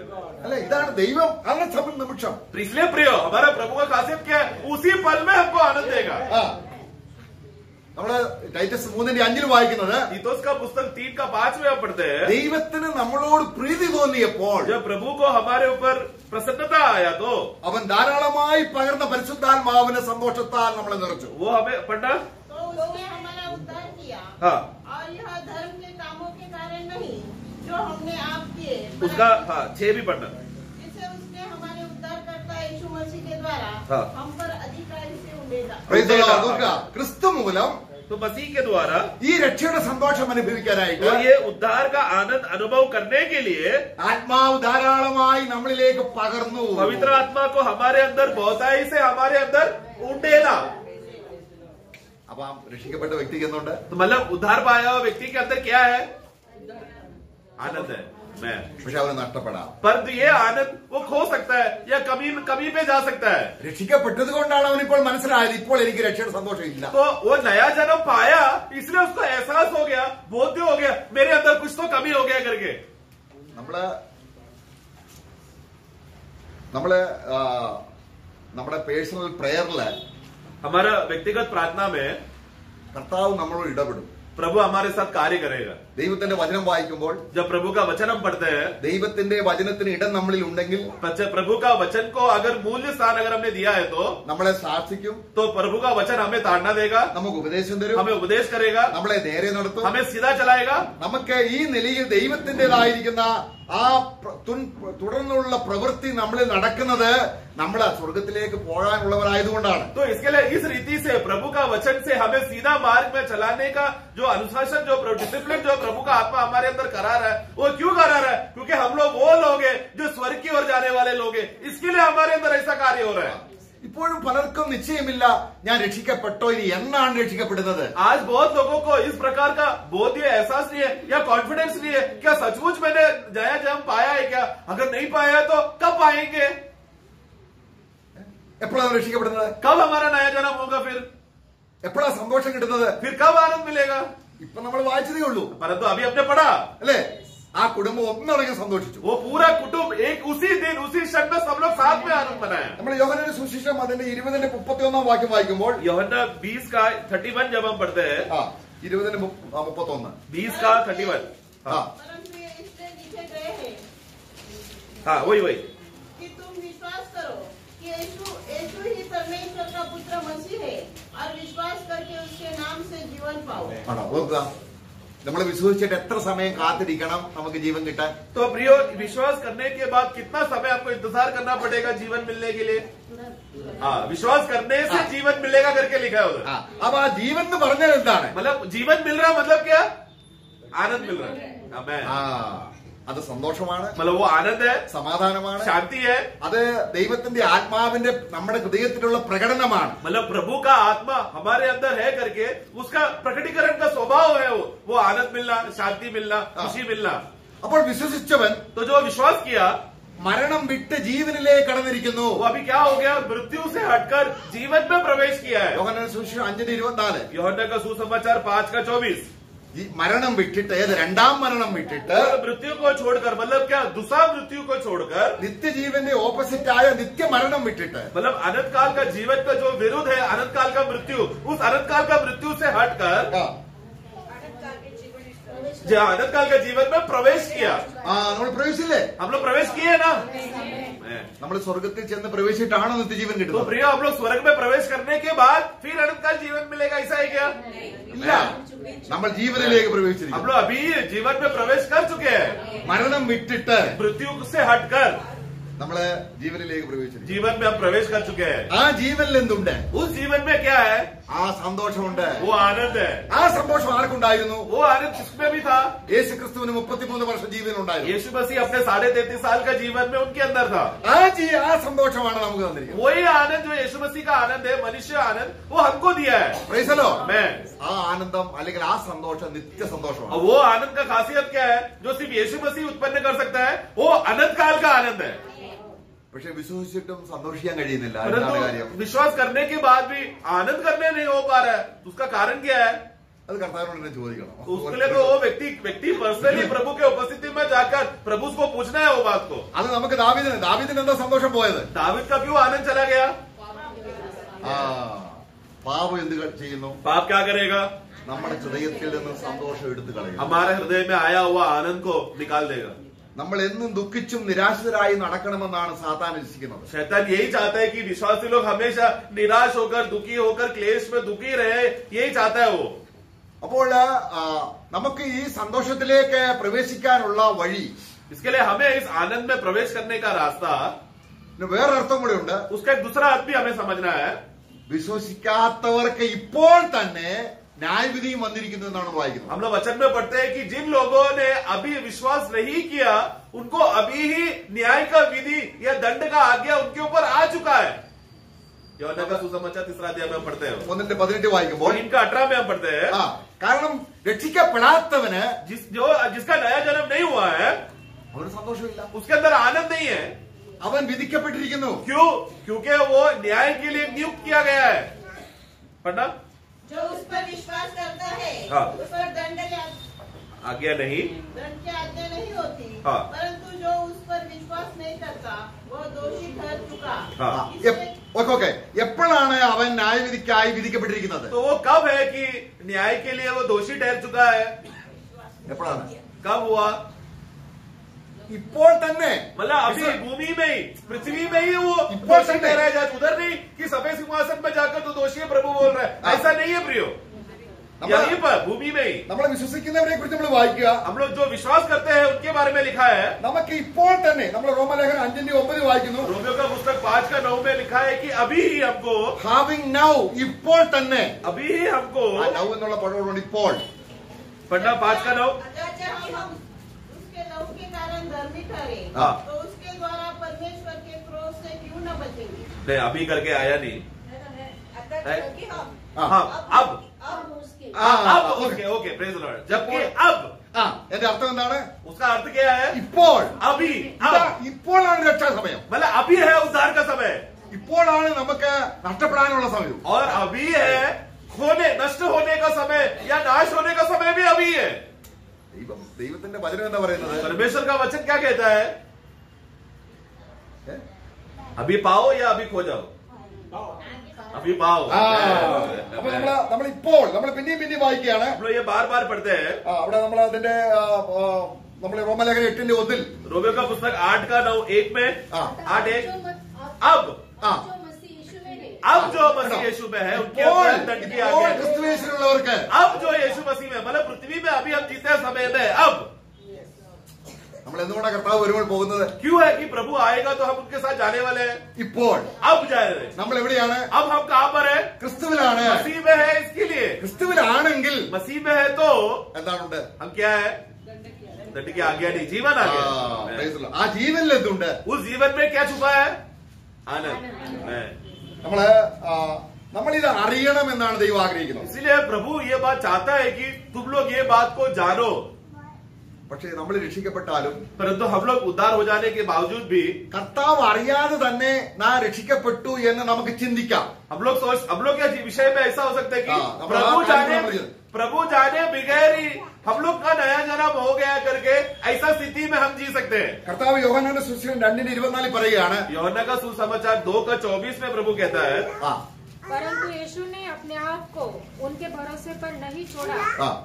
അല്ല, ഇതാണ് ദൈവം ആ നിമിഷം. इसलिए प्रियो हमारा प्रभु का खासियत क्या है? उसी पल में हमको आनंद देगा। ആ നമ്മള് ടൈറ്റസ് 3:5 വായിക്കുന്നത് तीतुस का पुस्तक 3 का 5 में हम पढ़ते हैं। ദൈവത്തിന് നമ്മളോട് പ്രീതി തോന്നിയപ്പോൾ जब प्रभु को हमारे ऊपर प्रसन्नता आया तो അവൻ ധാരാളമായി പകർന്ന പരിശുദ്ധാത്മാവിന്റെ സന്തോഷത്താൽ നമ്മളെ നിറച്ചു. वो हमें पढ़ना। तो उसने हमारा उद्धार किया हाँ और यह धर्म के कामों के कारण नहीं जो हमने आप किए, उसका 6 भी पढ़ना। जिसे उसने हमारे उद्धारकर्ता यीशु मसीह के द्वारा हाँ। हम पर अधिकारी से उड़ेगा। Praise the Lord. നോക്കുക, ക്രിസ്തു മൂലം तो मसीह के द्वारा ഈ രക്ഷയുടെ സന്തോഷം അനുഭവിക്കാനായിട്ട് और ये उद्धार का आनंद अनुभव करने के लिए ആത്മാവ് ധാരാളമായി നമ്മളിലേക്ക് പകർന്നു. पवित्र आत्मा को हमारे अंदर बहुताई से हमारे अंदर उंडेला। അപ്പൊ ആ രക്ഷിക്കപ്പെട്ട व्यक्तिക്ക് എന്തുണ്ട്? तो मतलब उद्धार पाया हुआ व्यक्ति के अंदर क्या है? आनंद है। मैं പക്ഷെ അവന് നഷ്ടപ്പെടാം. परंतु ये आनंद वो खो सकता है या कमी पे जा सकता है। രക്ഷിക്കപ്പെട്ടത് കൊണ്ടാണ് അവൻ ഇപ്പോൾ മനസ്സിലായത് ഇപ്പോൾ എനിക്ക് രക്ഷയുടെ സന്തോഷം ഇല്ല. तो वो नया जन्म पाया इसलिए उसको एहसास हो गया, बोध हो गया मेरे अंदर कुछ तो कमी हो गया करके। നമ്മുടെ പേഴ്സണൽ പ്രേയറില് हमारा व्यक्तिगत प्रार्थना में കർത്താവ് നമ്മളോട് ഇടപെടും. प्रभु हमारे साथ कार्य करेगा। ദൈവത്തിന്റെ വചനം വായിക്കുമ്പോൾ जब प्रभु का वचन हम पढ़ते हैं, ദൈവത്തിന്റെ വചനത്തിന് ഇടം നമ്മളിൽ ഉണ്ടെങ്കിൽ प्रभु का वचन को अगर मूल्य स्थान अगर हमने दिया है तो നമ്മളെ സാക്ഷിക്കും, तो प्रभु का वचन हमें ताड़ना देगा, നമുക്ക് ഉപദേശം തരും, हमें उपदेश करेगा, നമ്മളെ നേരെ നടത്തും. हमें सीधा चलाएगा। നമുക്ക് ഈ നിലയിൽ ദൈവത്തിന്റേതായിരിക്കുന്ന ആ തുടർന്നുള്ള പ്രവൃത്തി നമ്മളിൽ നടക്കുന്നത് നമ്മളെ സ്വർഗത്തിലേക്ക് പോകാനുള്ളവരായതുകൊണ്ടാണ്. तो इसके लिए इस रीति से प्रभु का वचन से हमें सीधा मार्ग में चलाने का जो अनुशासन जो डिसिप्लिन जो प्रभु का आत्मा हमारे अंदर करा रहा है वो क्यों करा रहा है? क्योंकि हम लोग वो लोग हैं जो स्वर्ग की ओर जाने वाले लोग हैं। इसके लिए हमारे अंदर ऐसा कार्य हो रहा है। ഇപ്പോഴും പലർക്കും നിശ്ചയമില്ല ഞാൻ രക്ഷിക്കപ്പെട്ടോ ഇനി എന്നാണ് രക്ഷിക്കപ്പെടുന്നത്. आज बहुत लोगों को इस प्रकार का बोध या एहसास नहीं है या कॉन्फिडेंस नहीं है क्या सचमुच मैंने नया जन्म पाया है क्या? अगर नहीं पाया है तो कब पाएंगे? എപ്പോഴാണ് രക്ഷിക്കപ്പെടുന്നത്? कब हमारा नया जन्म होगा? എപ്പോഴാണ് സന്തോഷം കിട്ടുന്നത്? फिर कब आनंद मिलेगा? ഇപ്പൊ നമ്മൾ വായിച്ചതേ ഉള്ളൂ परंतु अभी हमने पढ़ा അല്ലേ? ആ കുടുംബം ഒന്നടങ്കം സന്തോഷിച്ചു. वो पूरा कुटुंब एक उसी दिन उसी क्षण में सब लोग साथ में आनंद मनाया। നമ്മൾ യോഹന്നാന്റെ സുവിശേഷം അതിന്റെ 20:31 വാക്യം വായിക്കുമ്പോൾ यूहन्ना 20 का 31 जब हम पढ़ते हैं, 20:31 20 का 31 हाँ परंतु ये इसलिए लिखे गए हैं हाँ वही कि तुम विश्वास करो कि यीशु ही परमेश्वर का पुत्र मसीह है और विश्वास करके उसके नाम से जीवन पाओ। ആണോ? നോക്കുക, നമ്മൾ വിശ്വസിച്ചിട്ട് എത്ര സമയം കാത്തിരിക്കണം നമുക്ക് ജീവൻ കിട്ടാൻ? तो प्रियो विश्वास करने के बाद कितना समय आपको इंतजार करना पड़ेगा जीवन मिलने के लिए? हाँ विश्वास करने से जीवन मिलेगा करके लिखा है उधर। അപ്പൊ ആ ജീവൻ എന്ന് പറഞ്ഞാൽ എന്താണ്? मतलब जीवन मिल रहा मतलब क्या? आनंद मिल रहा है। आमेन। അത് സന്തോഷമാണ്, मतलब वो आनंद है, സമാധാനമാണ്, शांति है, അത് ദൈവത്തിന്റെ ആത്മാവിന്റെ നമ്മുടെ ഹൃദയത്തിലുള്ള പ്രകടനമാണ്. मतलब प्रभु का आत्मा हमारे अंदर है करके उसका प्रकटीकरण का स्वभाव है वो आनंद मिलना, शांति मिलना, खुशी मिलना। അപ്പോൾ വിശ്വസിച്ചവൻ तो जो विश्वास किया മരണം വിട്ട് ജീവനിലേക്ക് കടന്നിരിക്കുന്നു. वो अभी क्या हो गया? मृत्यु से हटकर जीवन में प्रवेश किया है। യോഹന്നാന്റെ സുവിശേഷം 5:24 यूहन्ना का सुसमाचार 5 का 24 മരണം വിട്ടിട്ട് ഏത് രണ്ടാം മരണം വിട്ടിട്ട് मृत्यु को छोड़कर मतलब क्या? दूसरा मृत्यु को छोड़कर നിത്യജീവന്റെ ഓപ്പോസിറ്റ് ആയ നിത്യമരണം വിട്ടിട്ട് मतलब अनंत काल का जीवन का जो विरुद्ध है अनंत काल का मृत्यु, उस अनंत काल का मृत्यु से हटकर जो अनंत काल का जीवन में प्रवेश किया। നമ്മൾ പ്രവേശിച്ചില്ലേ? हम लोग प्रवेश किए ना? നമ്മൾ സ്വർഗത്തിൽ ചെന്ന് പ്രവേശിച്ചിട്ടാണോ നിത്യജീവൻ तो കിട്ടുന്നത്? प्रिय हम लोग स्वर्ग में प्रवेश करने के बाद फिर अनंत काल जीवन मिलेगा, ऐसा है क्या? ഇല്ല, നമ്മൾ ജീവനിലേക്ക് हम പ്രവേശിച്ചിരിക്കുന്നു. लोग अभी जीवन में प्रवेश कर चुके हैं മരണം വിട്ടിട്ട് मृत्यु से हटकर। നമ്മള് ജീവനിലേക്ക് പ്രവേശിച്ചു. जीवन में हम प्रवेश कर चुके हैं. ആ ജീവനിൽ എന്തുണ്ട്? उस जीवन में क्या है? ആ സന്തോഷമുണ്ട്. वो आनंद है. ആ സന്തോഷം ആർക്കുണ്ടായിരുന്നു? वो आनंद किसमें भी था? യേശു ക്രിസ്തുവിന് 33 വർഷം ജീവനുണ്ടായിരുന്നു. यीशु मसीह अपने 33.5 साल का जीवन में उनके अंदर था. ആ സന്തോഷമാണ് നമുക്ക് തന്നിരിക്കുന്നത്. वही आनंद जो यीशु मसीह का आनंद है, मनुष्य आनंद, वो हमको दिया है. Praise the Lord. मैं ആ ആനന്ദം അല്ലെങ്കിൽ ആ സന്തോഷം നിത്യ സന്തോഷമാണ്. और वो आनंद का खासियत क्या है? जो सिर्फ यीशु मसीह उत्पन्न कर सकता है, वो अनंत काल का आनंद है. പക്ഷെ വിശ്വസിച്ചിട്ടും സന്തോഷിക്കാൻ കഴിയുന്നില്ല. എന്താണ് കാര്യം? परंतु विश्वास करने के बाद भी आनंद करने नहीं हो पा रहा है. उसका कारण क्या है? അത് കർത്താവിനോട് തന്നെ ചോദിക്കണം. उसके लिए तो वो व्यक्ति पर्सनली प्रभु के उपस्थिति में जाकर प्रभु को पूछना है वो बात को. അത് നമുക്ക് ദാവീദിന് എന്താ സന്തോഷം പോയത്? दाविद का क्यों आनंद चला गया? പാപം എന്ത് ചെയ്യുന്നു? पाप क्या करेगा? നമ്മുടെ ഹൃദയത്തിൽ നിന്ന് സന്തോഷം എടുത്തു കളയും. हमारे हृदय में आया हुआ आनंद को निकाल देगा. നമ്മൾ എന്നും ദുഃഖിച്ചും നിരാശരായി നടക്കണമെന്നാണ് സാത്താൻ ഇച്ഛിക്കുന്നത്. शैतान यही चाहता है कि विश्वासी लोग हमेशा निराश होकर, दुखी होकर, क्लेश में दुखी रहे. यही चाहता है वो. അപ്പോൾ നമുക്ക് ഈ സന്തോഷത്തിലേക്ക് പ്രവേശിക്കാനുള്ള വഴി, इसके लिए हमें इस आनंद में प्रवेश करने का रास्ता, വേറൊരർത്ഥം കൂടെ ഉണ്ട്. उसका एक दूसरा अर्थ भी हमें समझना है. വിശ്വസിക്കാത്തവർക്ക് ഇപ്പോൾ തന്നെ ന്യായവിധിയും വന്നിരിക്കുന്നു എന്നാണ് വായിക്കുന്നത്. हम लोग वचन में पढ़ते हैं कि जिन लोगों ने अभी विश्वास नहीं किया, उनको अभी ही न्याय का विधि या दंड का आज्ञा उनके ऊपर आ चुका है. യോഹന്നാൻ का सुसमाचार 3 अध्याय में हम पढ़ते हैं. 1:18 വായിക്കുമ്പോൾ और इनका 18 में हम पढ़ते हैं. കാരണം രക്ഷിക്കപ്പെടാത്തവന് जिसका नया जन्म नहीं हुआ है, അവന് സന്തോഷമില്ല. उसके अंदर आनंद नहीं है. അവൻ വിധിക്കപ്പെട്ടിരിക്കുന്നു. क्यों? क्योंकि वो न्याय के लिए नियुक्त किया गया है. पढ़ना. जो उस पर विश्वास करता है, हाँ। उस पर दंड की आज्ञा नहीं. आज्ञा नहीं होती. हाँ। परंतु जो उस पर विश्वास नहीं करता, वह दोषी ठहर चुका. हाँ। ഓക്കെ എപ്പോഴാണ് അവൻ ന്യായവിധിക്കായി വിധിക്കപ്പെട്ടിരിക്കുന്നത്? तो वो कब है कि न्याय के लिए वो दोषी ठहर चुका है? എപ്പോഴാണ്? कब हुआ? ഇപ്പോൾ തന്നെ. मतलब अभी भूमि में ही, पृथ्वी में ही वो इप्पो दोषी संडे। ठहराया जाए. उधर नहीं कि सफेद सिंहासन में जाकर तो दोषी है प्रभु बोल रहा है. हाँ। ऐसा नहीं है प्रियो. नंबर- यहीं पर भूमि में ही നമ്മളെ വിശ്വസിക്കുന്നവരെ കുറിച്ച് നമ്മൾ വായിക്കുക. हम लोग जो विश्वास करते हैं उनके बारे में लिखा है. നമുക്ക് ഇപ്പോൾ തന്നെ നമ്മൾ റോമലേഖനം 5:9 വായിക്കുന്നു. रोमियो का पुस्तक 5:9 में लिखा है कि अभी ही हमको, ഹാവിംഗ് നൗ, ഇപ്പോൾ തന്നെ. अभी ही हमको, ആ നൗ എന്നുള്ള പദമുണ്ട് ഇപ്പോൾ. पढ़ना 5:9. अगर हम उसके लहू के कारण धर्मी ठहरे, हाँ। तो उसके द्वारा परमेश्वर के क्रोध से क्यों न बचेंगे? नहीं, अभी करके आया नहीं. है? कि हम हाँ, अब अब उसके अब ओके ओके प्रेज लॉर्ड. जबकि अब എന്റെ അർത്ഥം എന്താണ്? उसका अर्थ क्या है? ഇപ്പോൾ. अभी. ഇതാ, अब ഇപ്പോഴാണ് രക്ഷാസമയം. मतलब अभी है उद्धार का समय. ഇപ്പോഴാണ് നമുക്ക് നഷ്ടപ്പെടാനുള്ള സമയം. और अभी है नष्ट होने का समय या नाश होने का समय भी अभी है. ദൈവത്തിന്റെ വചനം എന്താ പറയുന്നത്? परमेश्वर का वचन क्या कहता है? ഏ? अभी पाओ या अभी खो जाओ? अभी पाओ. അപ്പൊ നമ്മൾ ഇപ്പോൾ നമ്മൾ പിന്നെയും വായിക്കുകയാണ്. हम लोग ये बार बार पढ़ते हैं. അവിടെ നമ്മൾ അതിന്റെ നമ്മൾ റോമലേഖനം 8:1 रोमियो का पुस्तक 8:9 1 में 8:1 अब जो मसीह यीशु में है, अब जो मसीह यीशु में है उनके ऊपर दंड की ഇപ്പോൾ आज्ञा. ക്രിസ്തുയേശുവിലുള്ളവർക്ക് अब जो यीशु मसीह में, मतलब पृथ्वी में अभी हम जीते समय में, अब നമ്മൾ എന്തുകൊണ്ടാണ് കർത്താവ് വരുമ്പോൾ പോകുന്നത്? क्यों है कि प्रभु आएगा तो हम उनके साथ जाने वाले हैं. ഇപ്പോൾ अब जा रहे हैं. നമ്മൾ എവിടെയാണ്? अब हम कहां पर है? ക്രിസ്തുവിലാണ്. मसीह में है. इसके लिए ക്രിസ്തുവിലാണെങ്കിൽ मसीह में है तो എന്താണുണ്ട്? हम क्या है? दंड की आज्ञा नहीं, जीवन आ गया. ആ ജീവനിൽ എന്തുണ്ട്? उस जीवन में क्या छुपा है? आनंद. നമ്മളിത് അറിയണം എന്നാണ് ദൈവം ആഗ്രഹിക്കുന്നത്. इसीलिए प्रभु ये बात चाहता है कि तुम लोग ये बात को जानो. പക്ഷേ നമ്മൾ രക്ഷിക്കപ്പെട്ടാലും परंतु हम लोग उद्धार हो जाने के बावजूद भी കർത്താവ് അറിയാതെ തന്നെ നാം രക്ഷിക്കപ്പെട്ടു എന്ന് നമുക്ക് ചിന്തിക്കാം. हम लोग क्या विषय में ऐसा हो सकता है कि हाँ, प्रभु जाने बगैर ही हम लोग का नया जन्म हो गया करके ऐसा स्थिति में हम जी सकते हैं. കർത്താവ് യോഹന്നാന്റെ സുവിശേഷം 2:24 പറയുകയാണ്. यूहन्ना का सुसमाचार 2:24 में प्रभु कहता है, परंतु यीशु ने अपने आप को उनके भरोसे पर नहीं छोड़ा,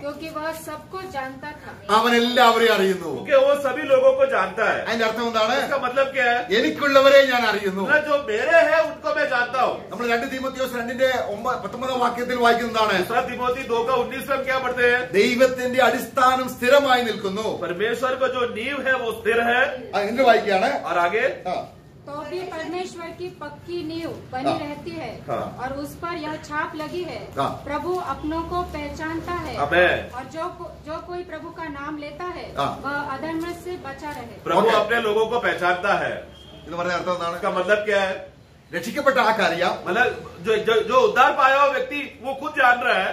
क्योंकि वह सबको जानता था. അവൻ എല്ലാവരെയും അറിയുന്നു. क्योंकि वो सभी लोगों को जानता है. അതിന്റെ അർത്ഥം എന്താണ്? इसका मतलब क्या है? എനിക്കുള്ളവരെ ഞാൻ അറിയുന്നു. जो मेरे हैं उनको मैं जानता हूँ. നമ്മൾ 2 തീമോഥെയോസ് 2:19 വാക്യത്തിൽ വായിക്കുന്നതാണ്. दूसरा तिमोथी 2:19 में हम क्या पढ़ते हैं? ദൈവത്തിന്റെ അടിസ്ഥാനം സ്ഥിരമായി നിൽക്കുന്നു. परमेश्वर का जो नींव है वो स्थिर है. എന്നിട്ട് വായിക്കുകയാണ്. और आगे तो भी परमेश्वर की पक्की नींव बनी रहती है और उस पर यह छाप लगी है, प्रभु अपनों को पहचानता है और जो कोई प्रभु का नाम लेता है वह अधर्म से बचा रहे। प्रभु अपने लोगों को पहचानता है। इसका मतलब क्या है? രക്ഷിക്കപ്പെട്ട ആൾക്കറിയാം, मतलब जो उद्धार पाया हुआ व्यक्ति वो खुद जान रहा है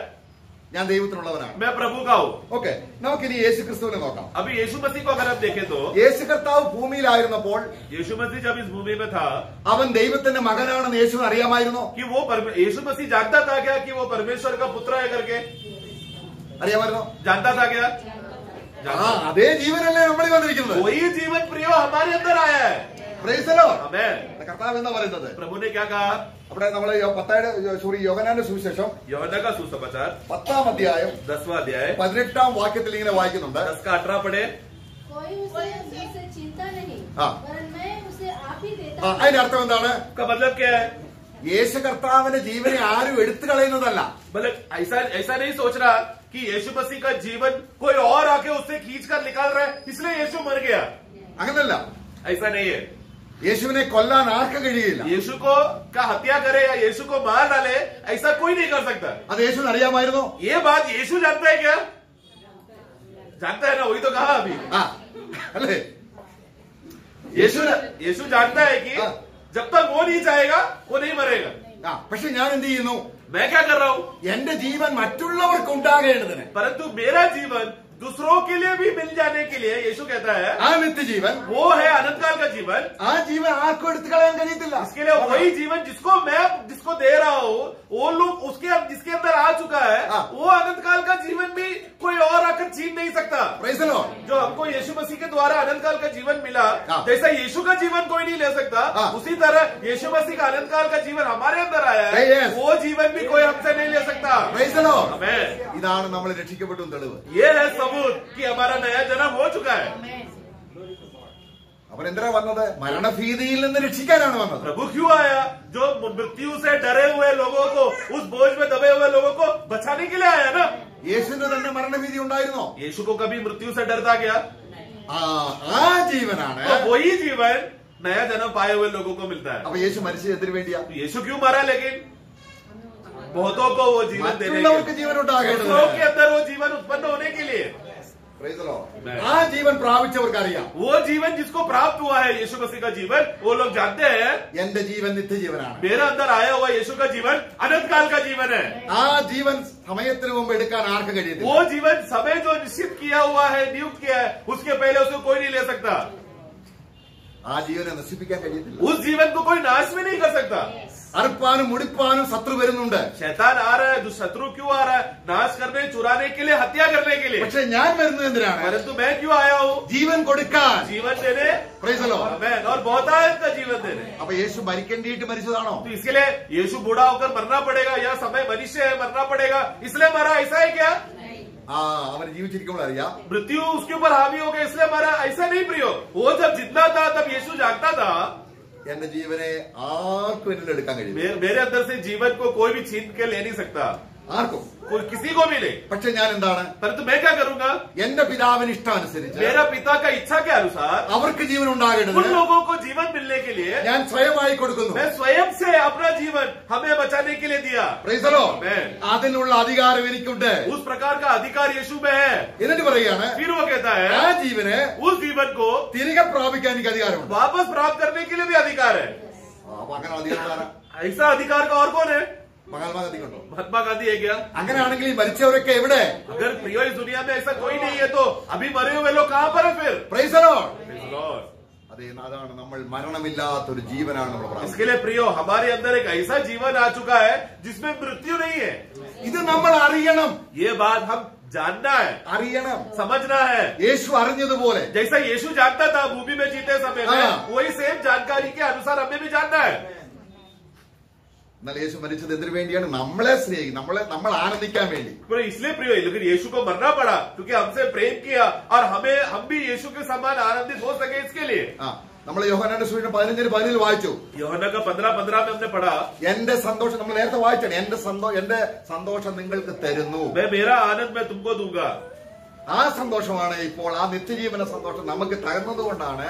ഞാൻ ദൈവത്തിനുള്ളവനാണ്, मैं प्रभु का हूँ। ഓക്കെ, നമുക്കിനി യേശു ക്രിസ്തുവിനെ നോക്കാം. अभी यीशु मसीह को अगर आप देखें तो യേശു കർത്താവ് ഭൂമിയിലായിരുന്നപ്പോൾ यीशु मसीह जब इस भूमि में था അവൻ ദൈവത്തിന്റെ മകനാണെന്ന് യേശുവിന് അറിയാമായിരുന്നോ? कि वो यीशु मसीह जानता था क्या कि वो परमेश्वर का पुत्र है करके? അറിയാമായിരുന്നോ? जानता था क्या? അതേ ജീവനല്ലേ നമ്മളിൽ വന്നിരിക്കുന്നത്. वही जीवन प्रियो हमारे अंदर आया है। Praise the Lord. आमेन। കർത്താവ് എന്താ പറയുന്നത്? प्रभु ने क्या कहा? അവിടെ നമ്മള് യോഹന്നാന്റെ സുവിശേഷം यूहन्ना का सुसमाचार 10-ാം അധ്യായം 10वां अध्याय 18-ാം വാക്യത്തിൽ ഇങ്ങനെ വായിക്കുന്നുണ്ട്. 10 का 18 पढ़े। कोई उसे चिंता नहीं, वरन मैं उसे आप ही देता हूं। അതിന്റെ അർത്ഥം എന്താണ്? का मतलब क्या है? യേശു കർത്താവിന്റെ ജീവനെ ആരും എടുത്തു കളയുന്നതല്ല. मतलब ऐसा नहीं सोच रहा कि यीशु मसीह का जीवन कोई और आके उससे खींच कर निकाल रहा है इसलिए यीशु मर गया, അങ്ങനല്ല. ऐसा नहीं है। യേശുവിനെ കൊല്ലാൻ ആർക്കും കഴിയില്ല. यीशु को का हत्या करे या यीशु को मार डाले ऐसा कोई नहीं कर सकता। അത് യേശുവിന് അറിയാമായിരുന്നോ? ये बात यीशु जानता है क्या? जानता है ना, वही तो कहा अभी। അല്ലേ? यीशु जानता है कि जब तक वो नहीं चाहेगा वो नहीं मरेगा। പക്ഷെ ഞാൻ എന്ത് ചെയ്യുന്നു? मैं क्या कर रहा हूँ? എന്റെ ജീവൻ മറ്റുള്ളവർക്ക് ഉണ്ടാകേണ്ടതിന്, परंतु मेरा जीवन दूसरों के लिए भी मिल जाने के लिए यीशु कहता है ആ നിത്യജീവൻ, वो है अनंत काल का जीवन। ആ ജീവൻ ആർക്കും എടുത്തു കളയാൻ കഴിയത്തില്ല. इसके लिए वही जीवन जिसको दे रहा हूँ वो लोग जिसके अंदर आ चुका है वो अनंत काल का जीवन भी कोई और आकर छीन नहीं सकता। Praise the Lord. जो हमको यीशु मसीह के द्वारा अनंत काल का जीवन मिला, जैसा यीशु का जीवन कोई नहीं ले सकता, उसी तरह यीशु मसीह का अनंत काल का जीवन हमारे अंदर आया है, वो जीवन भी कोई हमसे नहीं ले सकता। Praise the Lord. आमेन। ഇതാണ് നമ്മൾ രക്ഷിക്കപ്പെട്ടു തെളിവ്. ये है सबूत कि हमारा नया जन्म हो चुका है। അവൻ എന്തിനാ വന്നത്? മരണഭീതിയിൽ നിന്ന് രക്ഷിക്കാനാണ് വന്നത്. प्रभु क्यों आया? जो मृत्यु से डरे हुए लोगों को, उस बोझ में दबे हुए लोगों को बचाने के लिए आया ना। യേശുവിന് തന്നെ മരണഭീതി ഉണ്ടായിരുന്നോ? यीशु को कभी मृत्यु से डरता क्या? ആ ജീവനാണ്. तो वही जीवन नया जन्म पाए हुए लोगों को मिलता है। അപ്പൊ യേശു മരിച്ചത് എന്തിനു വേണ്ടിയാ? तो यीशु क्यों मरा? लेकिन बहुतों को वो जीवन देने के മറ്റുള്ളവർക്ക് ജീവൻ ഉണ്ടാകേണ്ടത്. दूसरों के अंदर वो जीवन उत्पन्न होने के लिए। Price the Lord. ആ ജീവൻ പ്രാപിച്ചവർക്ക് അറിയാം. वो जीवन जिसको प्राप्त हुआ है यीशु मसीह का जीवन, वो लोग जानते हैं എന്റെ ജീവൻ നിത്യജീവനാണ്. मेरा अंदर आया हुआ यीशु का जीवन अनंत काल का जीवन है। ആ ജീവൻ സമയത്തിന് മുമ്പ് എടുക്കാൻ ആർക്കും കഴിയത്തില്ല. वो जीवन समय जो निश्चित किया हुआ है, नियुक्त किया है, उसके पहले उसको कोई नहीं ले सकता। ആ ജീവനെ നശിപ്പിക്കാൻ കഴിയത്തില്ല. उस जीवन को कोई नाश भी नहीं कर सकता। അറുപ്പാനും മുടിപ്പാനും ശത്രു വരുന്നുണ്ട്. शैतान आ रहा है, शत्रु क्यों आ रहा है? नाश करने, चुराने के लिए, हत्या करने के लिए। പക്ഷെ ഞാൻ വരുന്നത് എന്തിനാണ്? परंतु मैं क्यों आया हूँ? ജീവൻ കൊടുക്കാൻ. जीवन देने, പ്രൈസ് ദി ലോർഡ്. आमेन, और बहुतायत का जीवन देने। അപ്പൊ യേശു മരിക്കേണ്ടിയിട്ട് മരിച്ചതാണോ? तो इसके लिए यीशु बूढ़ा होकर मरना पड़ेगा या समय मनुष्य है मरना पड़ेगा इसलिए मरा, ऐसा है क्या? അവന് ജീവിച്ചിരിക്കുമ്പോൾ അറിയാം. मृत्यु उसके ऊपर हावी हो गया इसलिए मरा, ऐसा नहीं प्रियो। वो जब जितना था तब यीशु जानता था എന്റെ ജീവനെ ആർക്കും എന്നിൽ എടുക്കാൻ കഴിയും. मेरे अंदर से जीवन को कोई भी छीन के ले नहीं सकता, ആർക്കും. कोई किसी को भी नहीं। പക്ഷെ ഞാൻ എന്താണ്? परंतु मैं क्या करूंगा? എന്റെ പിതാവിന് ഇഷ്ടാനുസരിച്ച് मेरा पिता का इच्छा के अनुसार അവർക്ക് ജീവൻ उन ഉണ്ടാകേണ്ടത് लोगों को जीवन मिलने के लिए ഞാൻ സ്വയമായി കൊടുക്കുന്നു. मैं स्वयं से अपना जीवन हमें बचाने के लिए दिया। Praise the Lord. आमेन। അതിനുള്ള അധികാരം എനിക്കുണ്ട്. उस प्रकार का अधिकार यीशु में है। എന്നിട്ട് പറയുകയാണ്, फिर वो कहता है ആ ജീവനെ उस जीवन को തിരികെ പ്രാപിക്കാൻ എനിക്ക് അധികാരമുണ്ട്. वापस प्राप्त करने के लिए भी अधिकार है। അപ്പൊ അങ്ങനെ അധികാരം ऐसा अधिकार का और कौन है? മഹാത്മാഗാന്ധിക്കുണ്ടോ? महात्मा गांधी है क्या? അങ്ങനെയാണെങ്കിൽ ഈ മരിച്ചവരൊക്കെ എവിടെ? अगर प्रियो इस दुनिया में ऐसा कोई नहीं है तो अभी मरे हुए लोग कहाँ पर है फिर? Price the Lord. Praise the Lord. അതെ, അതാണ് നമ്മൾ മരണമില്ലാത്തൊരു ജീവനാണ് നമ്മൾ പറയുന്നത്. इसके लिए प्रियो हमारे अंदर एक ऐसा जीवन आ चुका है जिसमें मृत्यु नहीं है। ഇത് നമ്മൾ അറിയണം. ये बात हम जानना है, അറിയണം. समझना है। യേശു അറിഞ്ഞതുപോലെ जैसा यीशु जानता था भूमि में जीते समय में, हाँ। वही सेम जानकारी के अनुसार हमें भी जानना है। എന്നാൽ യേശു മരിച്ചത് എന്തിനു വേണ്ടിയാണ്? നമ്മളെ സ്നേഹിക്കും, നമ്മൾ ആനന്ദിക്കാൻ വേണ്ടി. पर इसलिए प्रियो लेकिन यीशु को मरना पड़ा क्योंकि हमसे प्रेम किया और हम भी यीशु के समान आनंदित हो सके इसके लिए। നമ്മൾ യോഹന്നാന്റെ സുവിശേഷം 15:15 വായിച്ചു. യോഹന്നാൻ का 15:15 में हमने पढ़ा, എന്റെ സന്തോഷം നമ്മൾ നേരത്തെ വായിച്ചാണ്. എന്റെ സന്തോഷം നിങ്ങൾക്ക് തരുന്നു. मैं मेरा आनंद मैं तुमको दूंगा. ആ സന്തോഷമാണ് ഇപ്പോൾ ആ നിത്യജീവന സന്തോഷം നമുക്ക് തകർന്നതുകൊണ്ടാണ്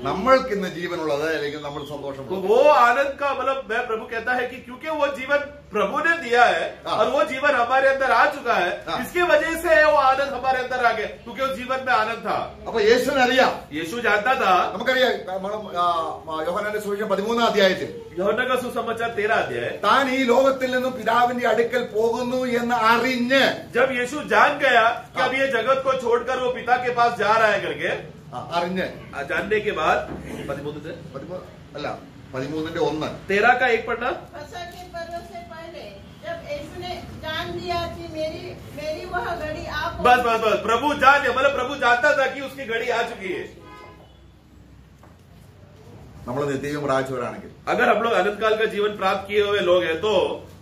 നമ്മൾക്ക് ഇന്ന് ജീവനുള്ളത്, അല്ലെങ്കിൽ നമ്മൾ സന്തോഷം. वो आनंद का मतलब मैं प्रभु कहता है कि क्योंकि वो जीवन प्रभु ने दिया है और वो जीवन हमारे अंदर आ चुका है, इसकी वजह से वो आनंद हमारे अंदर आ गया, क्योंकि उस जीवन में आनंद था. അപ്പൊ യേശുവിനറിയാം, यीशु जानता था. നമുക്കറിയാം, യോഹന്നാന്റെ സുവിശേഷം 13-ാം അധ്യായത്തിൽ യോഹന്നാൻ का सुसमाचार 13 अध्याय, താൻ ഈ ലോകത്തിൽ നിന്നും പിതാവിന്റെ അടുക്കൽ പോകുന്നു എന്ന് അറിഞ്ഞ്, जब यीशु जान गया कि अब ये जगत को छोड़कर वो पिता के पास जा रहा है करके, അറിഞ്ഞ് जानने के बाद 13 അല്ല 13-ന്റെ 1 13 का 1 पढ़ना. फसह के पर्व से पहले जब यीशु ने जान लिया कि मेरी वह घड़ी आप बस बस बस प्रभु जान, मतलब प्रभु जानता था कि उसकी घड़ी आ चुकी है. നമ്മൾ നിത്യജീവൻ പ്രാപിച്ചവരാണെങ്കിൽ, अगर हम लोग अनंत काल का जीवन प्राप्त किए हुए लोग हैं तो,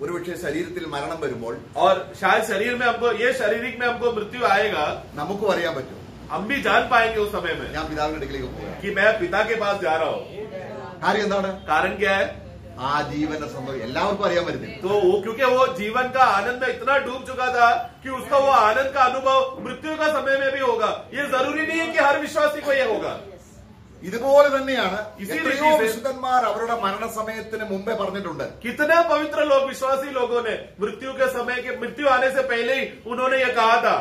ഒരുപക്ഷെ ശരീരത്തിൽ മരണം വരുമ്പോൾ और शायद शरीर में हमको, ये शारीरिक में हमको मृत्यु आएगा, നമുക്കും അറിയാൻ പറ്റും, हम भी जान पाएंगे उस समय में ഞാൻ പിതാവിന്റെ അടുക്കലേക്ക് പോകാം. कि मैं पिता के पास जा रहा हूँ. കാര്യം എന്താണ്? कारण क्या है? ആ ജീവന്റെ സന്തോഷം എല്ലാവർക്കും അറിയാൻ പറ്റുന്നില്ല. तो वो क्योंकि वो जीवन का आनंद में इतना डूब चुका था कि उसका वो आनंद का अनुभव मृत्यु का समय में भी होगा. ये जरूरी नहीं है कि हर विश्वासी को ये होगा. ഇതുപോലെ തന്നെയാണ് इसी എത്രയോ रीति से വിശുദ്ധന്മാർ അവരുടെ മരണസമയത്തിന് മുമ്പേ പറഞ്ഞിട്ടുണ്ട്. कितना पवित्र लोग, विश्वासी लोगों ने मृत्यु के समय के, मृत्यु आने से पहले ही उन्होंने ये कहा था.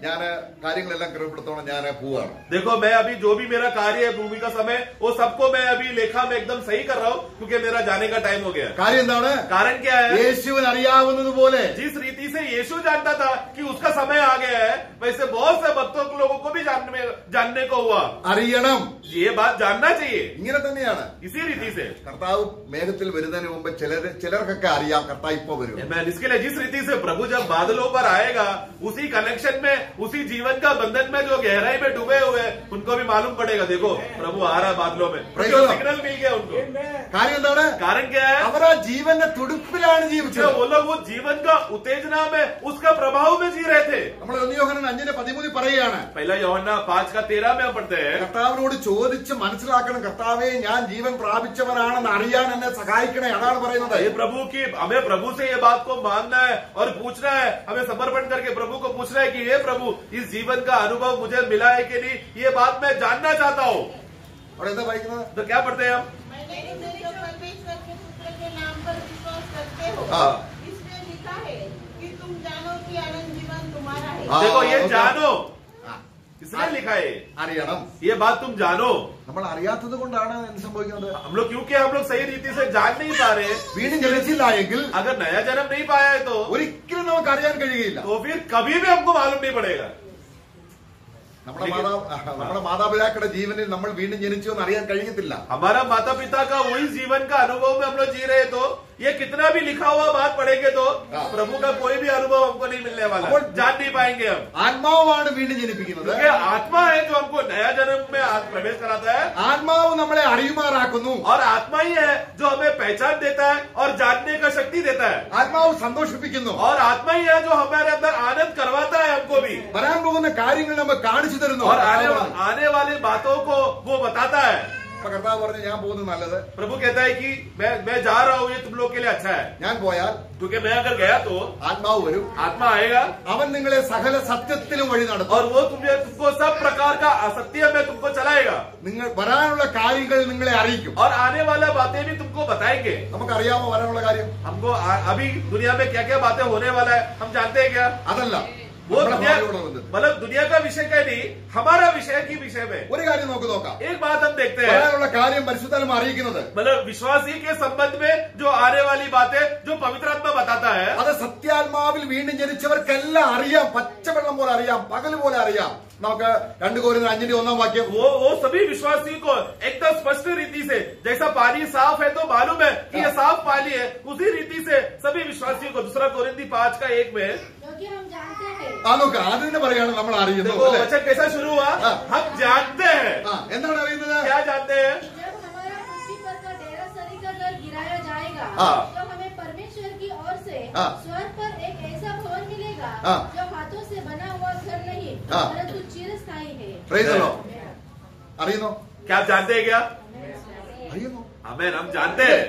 ഞാൻ കാര്യങ്ങളെല്ലാം ക്രമപ്പെടുത്തോളം ഞാൻ പോവാണ്. देखो मैं अभी जो भी मेरा कार्य है भूमि का समय, वो सबको मैं अभी लेखा में एकदम सही कर रहा हूँ, क्योंकि मेरा जाने का टाइम हो गया. കാര്യം എന്താണ്? कारण क्या है? യേശുവിന് അറിയാവുന്നതുപോലെ जिस रीति से यीशु जानता था कि उसका समय आ गया है, वैसे बहुत से भक्तों लोगों को भी जानने को हुआ. അറിയണം. ये बात जानना चाहिए. ഇങ്ങനെ തന്നെയാണ് इसी रीति से കർത്താവ് മേഘത്തിൽ വരുന്നതിന് മുമ്പ് ചിലർക്കൊക്കെ അറിയാം കർത്താവ് ഇപ്പൊ വരും. मैं इसके लिए जिस रीति से प्रभु जब बादलों पर आएगा, उसी कनेक्शन में, उसी जीवन का बंधन में जो गहराई में डूबे हुए, उनको भी मालूम पड़ेगा, देखो प्रभु आ रहा बादलों में, सिग्नल मिल गया उनको. കാര്യം എന്താണ്? कारण क्या है? അവർ ആ ജീവന്റെ തുടുപ്പിലാണ് ജീവിച്ചത്. वो लोग वो जीवन का उत्तेजना में, उसका प्रभाव में जी रहे थे. നമ്മൾ 1 യോഹന്നാൻ 5:13 പറയുകയാണ്, पहला यूहन्ना 5:13 में हम पढ़ते हैं, കർത്താവിനോട് ചോദിച്ച് മനസ്സിലാക്കണം, കർത്താവേ ഞാൻ ജീവൻ പ്രാപിച്ചവനാണെന്ന് അറിയാൻ എന്നെ സഹായിക്കണേ, അതാണ് പറയുന്നത്. ये प्रभु की, हमें प्रभु से ये बात को मानना है और पूछना है, हमें समर्पण करके प्रभु को पूछना है कि हे प्रभु, इस जीवन का अनुभव मुझे मिला है कि नहीं, ये बात मैं जानना चाहता हूँ. അവിടെ എന്താ വായിക്കുന്നത്? तो क्या पढ़ते हैं हम? मैंने तुम्हें जो परमेश्वर के पुत्र के नाम पर विश्वास करते हो, हाँ। इसमें लिखा है कि तुम जानो कि अनंत जीवन तुम्हारा है. हाँ। देखो ये ओके। जानो, ആ, इसलिए लिखा है, അറിയണം. ये बात तुम जानो. നമ്മൾ അറിയാത്തത് കൊണ്ടാണ് എന്ത് സംഭവിക്കുന്നത്? हम लोग क्योंकि हम लोग सही रीति से जान नहीं पा रहे, വീണ്ടും ജനിച്ചില്ല എങ്കിൽ अगर नया जन्म नहीं पाया है तो ഒരിക്കലും നമുക്ക് അറിയാൻ കഴിയുകയില്ല. फिर कभी भी हमको मालूम नहीं पड़ेगा. നമ്മുടെ മാതാപിതാക്കളുടെ ജീവനിൽ നമ്മൾ വീണ്ടും ജനിച്ചു എന്ന് അറിയാൻ കഴിയത്തില്ല. हमारा माता पिता का वही जीवन का अनुभव में हम लोग जी रहे, तो ये कितना भी लिखा हुआ बात पढ़ेंगे तो प्रभु का कोई भी अनुभव हमको नहीं मिलने वाला, जान नहीं पाएंगे हम. ആത്മാവാണ് വീണ്ടും ജനിപ്പിക്കുന്നത്. क्योंकि आत्मा है जो हमको नया जन्म में प्रवेश कराता है, ആത്മാവ് നമ്മളെ അറിയുമാറാക്കുന്നു. और आत्मा ही है जो हमें पहचान देता है और जानने का शक्ति देता है, ആത്മാവ് സന്തോഷിപ്പിക്കുന്നു. और आत्मा ही है जो हमारे अंदर आनंद करवाता है हमको भी, വരാൻ പോകുന്ന കാര്യങ്ങൾ നമ്മൾ കാണിച്ചു തരുന്നു. और आने वाली बातों को वो बताता है. അപ്പൊ കർത്താവ് പറഞ്ഞു ഞാൻ പോകുന്നത് നല്ലത്. प्रभु कहता है कि मैं जा रहा हूँ, ये तुम लोग के लिए अच्छा है, ഞാൻ പോയാൽ क्योंकि मैं अगर गया तो ആത്മാവ് വരും, आत्मा आएगा അവൻ നിങ്ങളെ സകല സത്യത്തിലും വഴി നടത്തും. और वो तुमको सब प्रकार का असत्य में तुमको चलाएगा, നിങ്ങൾ വരാനുള്ള കാര്യങ്ങൾ നിങ്ങളെ അറിയിക്കും. और आने वाला बातें भी तुमको बताएंगे. നമുക്കറിയാമോ വരാനുള്ള കാര്യം? हमको अभी दुनिया में क्या क्या बातें होने वाला है हम जानते हैं क्या? അതല്ല, वो दुनिया, मतलब दुनिया का विषय का नहीं, हमारा विषय की विषय में ഒരു കാര്യം നമുക്ക് നോക്കാം. एक बात हम देखते हैं, വരാനുള്ള കാര്യം പരിശുദ്ധാത്മ അറിയിക്കുന്നത് मतलब विश्वासी के संबंध में जो आने वाली बातें जो पवित्र आत्मा बताता है, അത് സത്യാത്മാവിൽ വീണ്ടും ജനിച്ചവർക്കെല്ലാം അറിയാം. പച്ചവെള്ളം പോലെ അറിയാം, പകൽ പോലെ അറിയാം. നമുക്ക് 2 കൊരിന്ത്യർ 5:1 വാക്യം. वो सभी विश्वासी को एकदम स्पष्ट रीति से, जैसा पानी साफ है तो मालूम है कि ये साफ पानी है, उसी रीति से सभी विश्वासियों को 2 कोरिन्थी 5:1 में, क्योंकि हम जानते हैं. നോക്ക്, അത് തന്നെ പറയാണ് നമ്മൾ അറിയുന്നു. देखो वचन कैसा शुरू हुआ, हम जानते हैं. എന്താണ് അറിയുന്നത്? क्या जानते हैं? जब हमारा पृथ्वी पर का डेरा सरी का घर गिराया जाएगा, हाँ। तो हमें परमेश्वर की ओर से हाँ। स्वर्ग पर एक ऐसा भवन मिलेगा हाँ। जो हाथों से बना हुआ घर नहीं, हाँ। परंतु चिरस्थायी है. Praise the Lord. അറിയുന്നു? क्या आप जानते हैं क्या? അറിയുന്നു. हमें हम जानते हैं.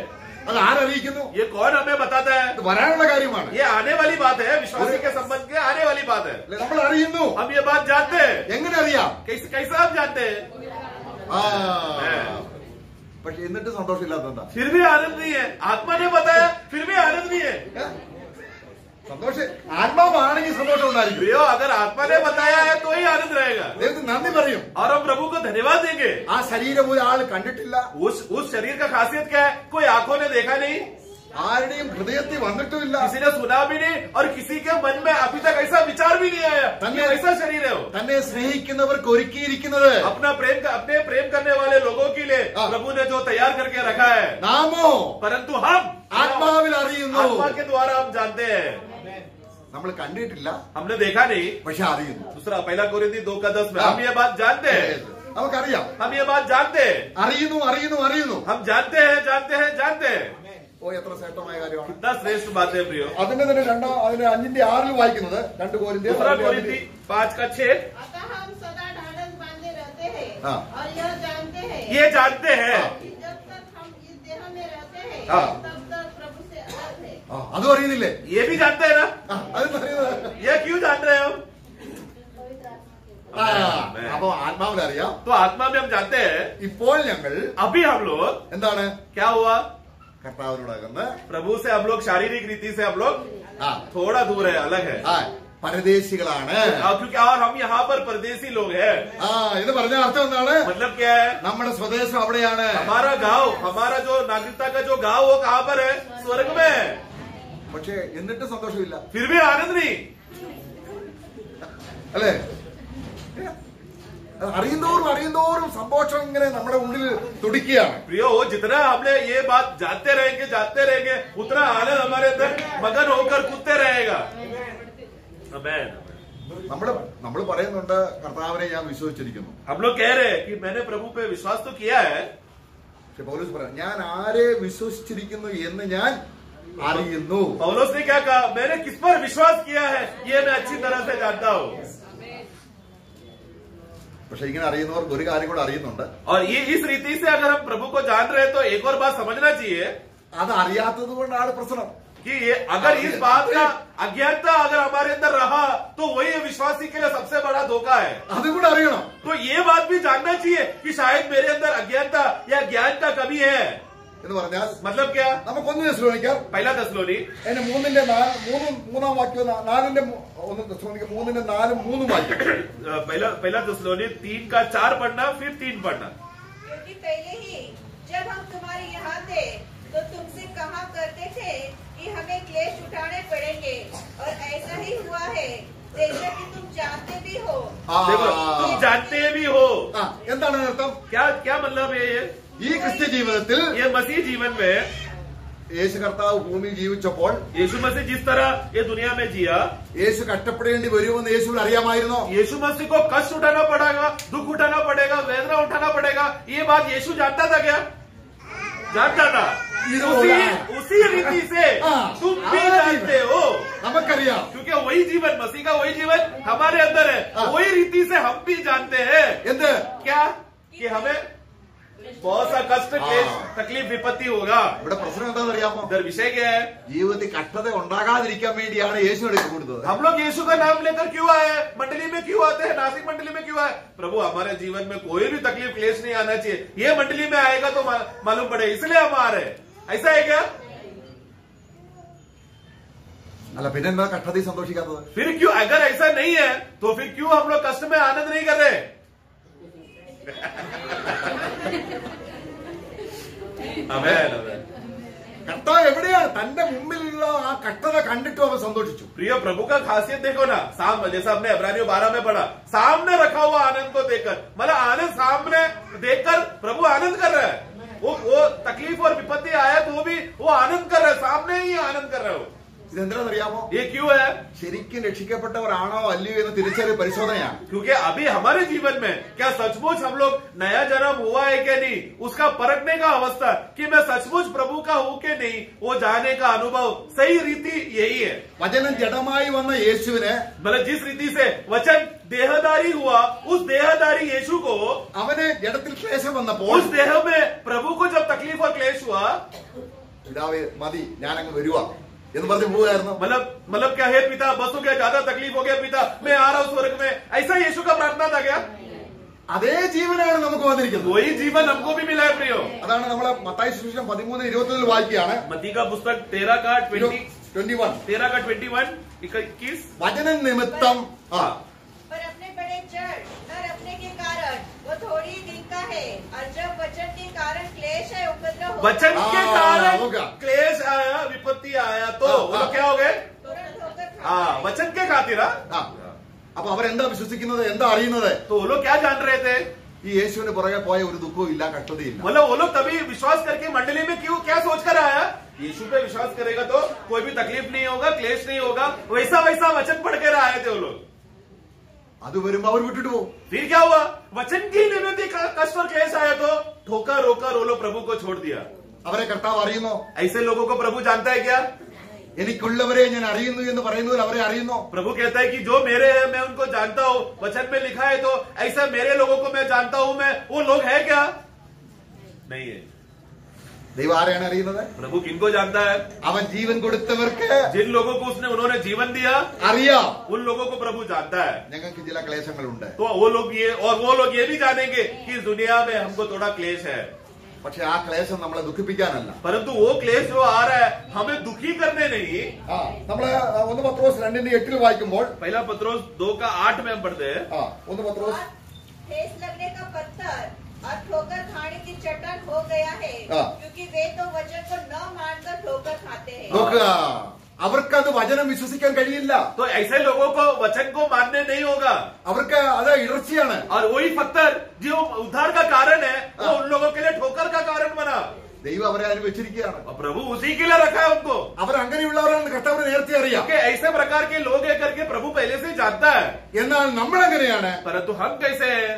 അത് ആരറിയിക്കുന്നു? ये कौन हमें बताता है? ഇത് വരാനുള്ള കാര്യമാണ്. ये आने वाली बात है, विश्वासी के संबंध के आने वाली बात है. നമ്മൾ അറിയുന്നു. हम ये बात जानते हैं. എങ്ങനെ അറിയാം? कैसा हम जानते हैं? പക്ഷെ എന്നിട്ട് സന്തോഷമില്ലാത്ത फिर भी आनंद नहीं है. आत्मा ने बताया फिर भी आनंद नहीं है. സന്തോഷം ആത്മാവാണെങ്കിൽ സന്തോഷം ഉണ്ടായിരിക്കും. अगर आत्मा ने बताया है तो ही आनंद रहेगा. ദൈവത്തിന് നന്ദി പറയും. और हम प्रभु को धन्यवाद देंगे. ആ ശരീരം ഒരാൾ കണ്ടിട്ടില്ല. उस शरीर का खासियत क्या है? कोई आंखों ने देखा नहीं, ആരുടെയും ഹൃദയത്തിൽ വന്നിട്ടുമില്ല. किसी ने सुना भी नहीं, और किसी के मन में अभी तक ऐसा विचार भी नहीं आया कि ऐसा शरीर है. തന്നെ സ്നേഹിക്കുന്നവർക്ക് ഒരുക്കിയിരിക്കുന്നത് अपने प्रेम करने वाले लोगों के लिए प्रभु ने जो तैयार करके रखा है. നാമോ परंतु हम ആത്മാവിൽ അറിയുന്നു. आत्मा के द्वारा हम जानते हैं. നമ്മൾ കണ്ടിട്ടില്ല, हमने देखा नहीं. പക്ഷെ അറിയുന്നു. दूसरा पहला कोरिन्थी 2:10 में हम ये बात जानते हैं. നമുക്കറിയാം. हम ये बात जानते हैं. അറിയുന്നു അറിയുന്നു അറിയുന്നു. हम जानते हैं जानते हैं जानते हैं. ഓ എത്ര ശ്രേഷ്ഠമായ കാര്യമാണ്. कितना श्रेष्ठ बात है प्रियो. അതിന്റെ തന്നെ 5:6 വായിക്കുന്നത് 2 कोरिन्थियों दूसरा कोरिन्थी 5:6. अतः हम सदा ढाढ़स बांधे रहते हैं हाँ। और यह जानते हैं ये जानते हैं कि जब तक हम इस देह में रहते हैं हाँ। तब तक प्रभु से अलग है. അതും അറിയുന്നില്ലേ? ये भी जानते हैं ना. അതും അറിയുന്നത്. ये क्यों जान रहे हैं हम? അപ്പൊ ആത്മാവിൽ അറിയാം. तो आत्मा में हम जानते हैं. ഇപ്പോൾ ഞങ്ങൾ अभी हम लोग എന്താണ് क्या हुआ? കർത്താവിനോടകന്ന് प्रभु से हम लोग शारीरिक रीति से हम लोग ആ थोड़ा दूर है, अलग है. പരദേശികളാണ്. क्योंकि और हम यहाँ पर परदेसी लोग हैं. എന്ന് പറഞ്ഞ അർത്ഥം എന്താണ്? मतलब क्या है? നമ്മുടെ സ്വദേശം അവിടെയാണ്. हमारा गांव, हमारा जो नागरिकता का जो गांव वो कहाँ पर है? स्वर्ग में है. പക്ഷെ എന്നിട്ട് സന്തോഷമില്ല फिर भी आनंद नहीं. അല്ലേ? അറിയുന്നോറും സന്തോഷം ഇങ്ങനെ നമ്മുടെ ഉള്ളിൽ തുടിക്കുകയാണ്. प्रियो, जितना हमने ये बात जानते रहेंगे उतना आनंद हमारे अंदर मगन होकर कूदते रहेगा. आमेन. നമ്മൾ പറയുന്നുണ്ട് കർത്താവിനെ ഞാൻ വിശ്വസിച്ചിരിക്കുന്നു. हम लोग कह रहे हैं कि मैंने प्रभु पे विश्वास तो किया है. പക്ഷെ പൗലോസ് പറയാം ഞാൻ ആരെ വിശ്വസിച്ചിരിക്കുന്നു എന്ന് ഞാൻ അറിയുന്നു. पौलुस ने क्या कहा? मैंने किस पर विश्वास किया है ये मैं अच्छी तरह से जानता हूँ. പക്ഷെ ഇങ്ങനെ അറിയുന്നവർക്ക് ഒരു കാര്യം കൂടെ അറിയുന്നുണ്ട്. और ये इस रीति से अगर हम प्रभु को जान रहे हैं तो एक और बात समझना चाहिए അത് അറിയാത്തത് കൊണ്ടാണ് പ്രശ്നം. कि ये अगर इस बात का अज्ञानता अगर हमारे अंदर रहा तो वही विश्वासी के लिए सबसे बड़ा धोखा है. അതും കൂടെ അറിയണം. तो ये बात भी जानना चाहिए कि शायद मेरे अंदर अज्ञानता या ज्ञान का कमी है. എന്ന് പറഞ്ഞാൽ मतलब क्या? നമുക്കൊന്ന് തെസ്സലോനിക്കർ पहला തെസ്സലോനി അതിന്റെ 3:4 വാക്യം 3:4 വാക്യം पहला തെസ്സലോനി 3:4 पढ़ना फिर 3 पढ़ना. क्योंकि पहले ही जब हम तुम्हारे यहाँ थे तो तुमसे कहा करते थे कि हमें क्लेश उठाने पड़ेंगे और ऐसा ही हुआ है जैसा कि तुम जानते भी हो. देखो, तुम जानते भी हो. എന്താണ് അർത്ഥം? क्या मतलब है ये? ഈ ക്രിസ്ത്യ ജീവിതത്തിൽ ये मसीह जीवन में യേശു കർത്താവ് ഭൂമിയിൽ ജീവിച്ചപ്പോൾ यीशु मसीह जिस तरह ये दुनिया में जिया, യേശു കഷ്ടപ്പെടേണ്ടി വരുമെന്ന് യേശുവിന് അറിയാമായിരുന്നോ? यीशु मसीह को कष्ट उठाना पड़ेगा, दुख उठाना पड़ेगा, वेदना उठाना पड़ेगा. ये बात यीशु जानता था क्या? जानता था. उसी रीति से तुम भी जानते हो. നമുക്കറിയാം. क्योंकि वही जीवन, मसीह का वही जीवन हमारे अंदर है. वही रीति से हम भी जानते हैं. എന്ത്? क्या? कि हमें बहुत सा कष्ट, तकलीफ, विपत्ति होगा. ഇവിടെ പ്രശ്നം എന്താണെന്ന് അറിയാമോ? इधर विषय क्या है? ജീവിതത്തിൽ കഷ്ടത ഉണ്ടാകാതിരിക്കാൻ വേണ്ടിയാണ് യേശു എടുത്തു കൊടുത്തത്. हम लोग यीशु का नाम लेकर क्यों आए हैं? मंडली में क्यों आते हैं? नासिक मंडली में क्यों आए? प्रभु हमारे जीवन में कोई भी तकलीफ क्लेश नहीं आना चाहिए. ये मंडली में आएगा तो मालूम पड़े, इसलिए हम आ रहे हैं. ऐसा है क्या? അല്ല പിന്നെന്താ കഷ്ടതയിൽ സന്തോഷിക്കാത്തത്? फिर क्यों? अगर ऐसा नहीं है तो फिर क्यों हम लोग कष्ट में आनंद नहीं कर रहे? आमेन. കർത്താവ് എവിടെയാണ്? തന്റെ മുമ്പിലുള്ള ആ കഷ്ടത കണ്ടിട്ടും അവൻ സന്തോഷിച്ചു. प्रिय, प्रभु का खासियत देखो ना. जैसा हमने इब्रानियों 12 में पढ़ा, सामने रखा हुआ आनंद को देखकर, मतलब आनंद सामने देखकर प्रभु आनंद कर रहा है. वो तकलीफ और विपत्ति आया तो भी वो आनंद कर रहा है, सामने ही आनंद कर रहे हो. ഇതെന്താണെന്നറിയാമോ? ये क्यों है? ശരിക്കും രക്ഷിക്കപ്പെട്ടവരാണോ അല്ലയോ എന്ന് തിരിച്ചറിയ പരിശോധനയാണ്. क्योंकि अभी हमारे जीवन में क्या सचमुच हम लोग नया जन्म हुआ है कि नहीं, उसका परखने का अवस्था कि मैं सचमुच प्रभु का हूं कि नहीं, वो जाने का अनुभव सही रीति यही है. വചനം ജഡമായി വന്ന യേശുവിന് मतलब जिस रीति से वचन देहदारी हुआ, उस देहदारी यीशु को, അവന് ജഡത്തിൽ ക്ലേശം വന്നപ്പോൾ उस देह में प्रभु को जब तकलीफ और क्लेश हुआ, പിതാവേ മതി ഞാൻ അങ്ങ് വരുവാ എന്ന് പറഞ്ഞ് പോവുകയായിരുന്നു. मतलब क्या है पिता बस हो गया, ज्यादा तकलीफ हो गया पिता, मैं आ रहा हूँ स्वर्ग में, ऐसा यीशु का प्रार्थना था क्या? അതേ ജീവനാണ് നമുക്ക് വന്നിരിക്കുന്നത്. वही जीवन हमको भी मिला है प्रियो. അതാണ് നമ്മളെ മത്തായി സുവിശേഷം 13:21 വായിക്കുകയാണ്. मत्ती का पुस्तक 13:21 വചനം നിമിത്തം पर अपने बड़े जड़ न रखने के कारण वो थोड़ी दिन का है, और जब वचन के कारण क्लेश है उपद्रव होगा, वचन के कारण होगा। क्लेश आया, विपत्ति आया तो वो लोग क्या हो गए? तुरंत होकर हाँ, वचन के खातिर. അപ്പൊ അവരെന്താ വിശ്വസിക്കുന്നത്, എന്താ അറിയുന്നത്? तो वो लोग क्या जान रहे थे? ഈ യേശുവിന് പുറകെ പോയ ഒരു ദുഃഖവും ഇല്ല, കഷ്ടതയില്ല. मतलब वो लोग तभी विश्वास करके मंडली में क्यों क्या सोच कर आया? यीशु पे विश्वास करेगा तो कोई भी तकलीफ नहीं होगा, क्लेश नहीं होगा, वैसा वैसा वचन पढ़ कर आए थे वो लोग. അത് വരുമ്പോ അവർ വിട്ടിട്ട് പോകും. फिर क्या हुआ? वचन की निमित्त कष्ट और क्लेश आया तो ठोकर रोकर वो लोग प्रभु को छोड़ दिया. അവരെ കർത്താവ് അറിയുന്നോ? ऐसे लोगों को प्रभु जानता है क्या? എനിക്കുള്ളവരെ ഞാൻ അറിയുന്നു എന്ന് പറയുന്നതിൽ അവരെ അറിയുന്നോ? प्रभु कहता है कि जो मेरे है मैं उनको जानता हूँ. वचन में लिखा है तो ऐसा मेरे लोगों को मैं जानता हूँ. मैं वो लोग है क्या? नहीं है. ദൈവം ആരെയാണ് അറിയുന്നത്? प्रभु किनको जानता है? അവൻ ജീവൻ കൊടുത്തവർക്ക് जिन लोगों को उन्होंने जीवन दिया അറിയാം. उन लोगों को प्रभु जानता है. ഞങ്ങൾക്ക് ചില ക്ലേശങ്ങളുണ്ട്. तो वो लोग ये भी जानेंगे कि इस दुनिया में हमको थोड़ा क्लेश है. പക്ഷെ ആ ക്ലേശം നമ്മളെ ദുഃഖിപ്പിക്കാനല്ല. परंतु वो क्लेश जो आ रहा है हमें दुखी करने नहीं. നമ്മള് 1 പത്രോസ് 2:8 വായിക്കുമ്പോൾ, पहला पत्रोस 2:8 में हम पढ़ते हैं. 1 പത്രോസ് ठेस लगने का पत्थर और ठोकर खाने की चट्टान हो गया है, क्योंकि वे तो वचन को न मानकर ठोकर खाते हैं. നോക്കുക, അവർക്കത് വചനം വിശ്വസിക്കാൻ കഴിയില്ല. तो ऐसे लोगों को वचन को मानने नहीं होगा. അവർക്ക് അത് ഇടർച്ചയാണ്. और वही पत्थर जो उद्धार का कारण है वो उन लोगों के लिए ठोकर का कारण बना. ദൈവം അവരെ അതിന് വെച്ചിരിക്കുകയാണ്. और प्रभु उसी के लिए रखा है उनको. അവർ അങ്ങനെയുള്ളവരാണ് കർത്താവിനെ നേരത്തെ അറിയാം. कि ऐसे प्रकार के लोग है करके प्रभु पहले से जानता है. എന്നാൽ നമ്മൾ എങ്ങനെയാണ്? परंतु हम कैसे हैं?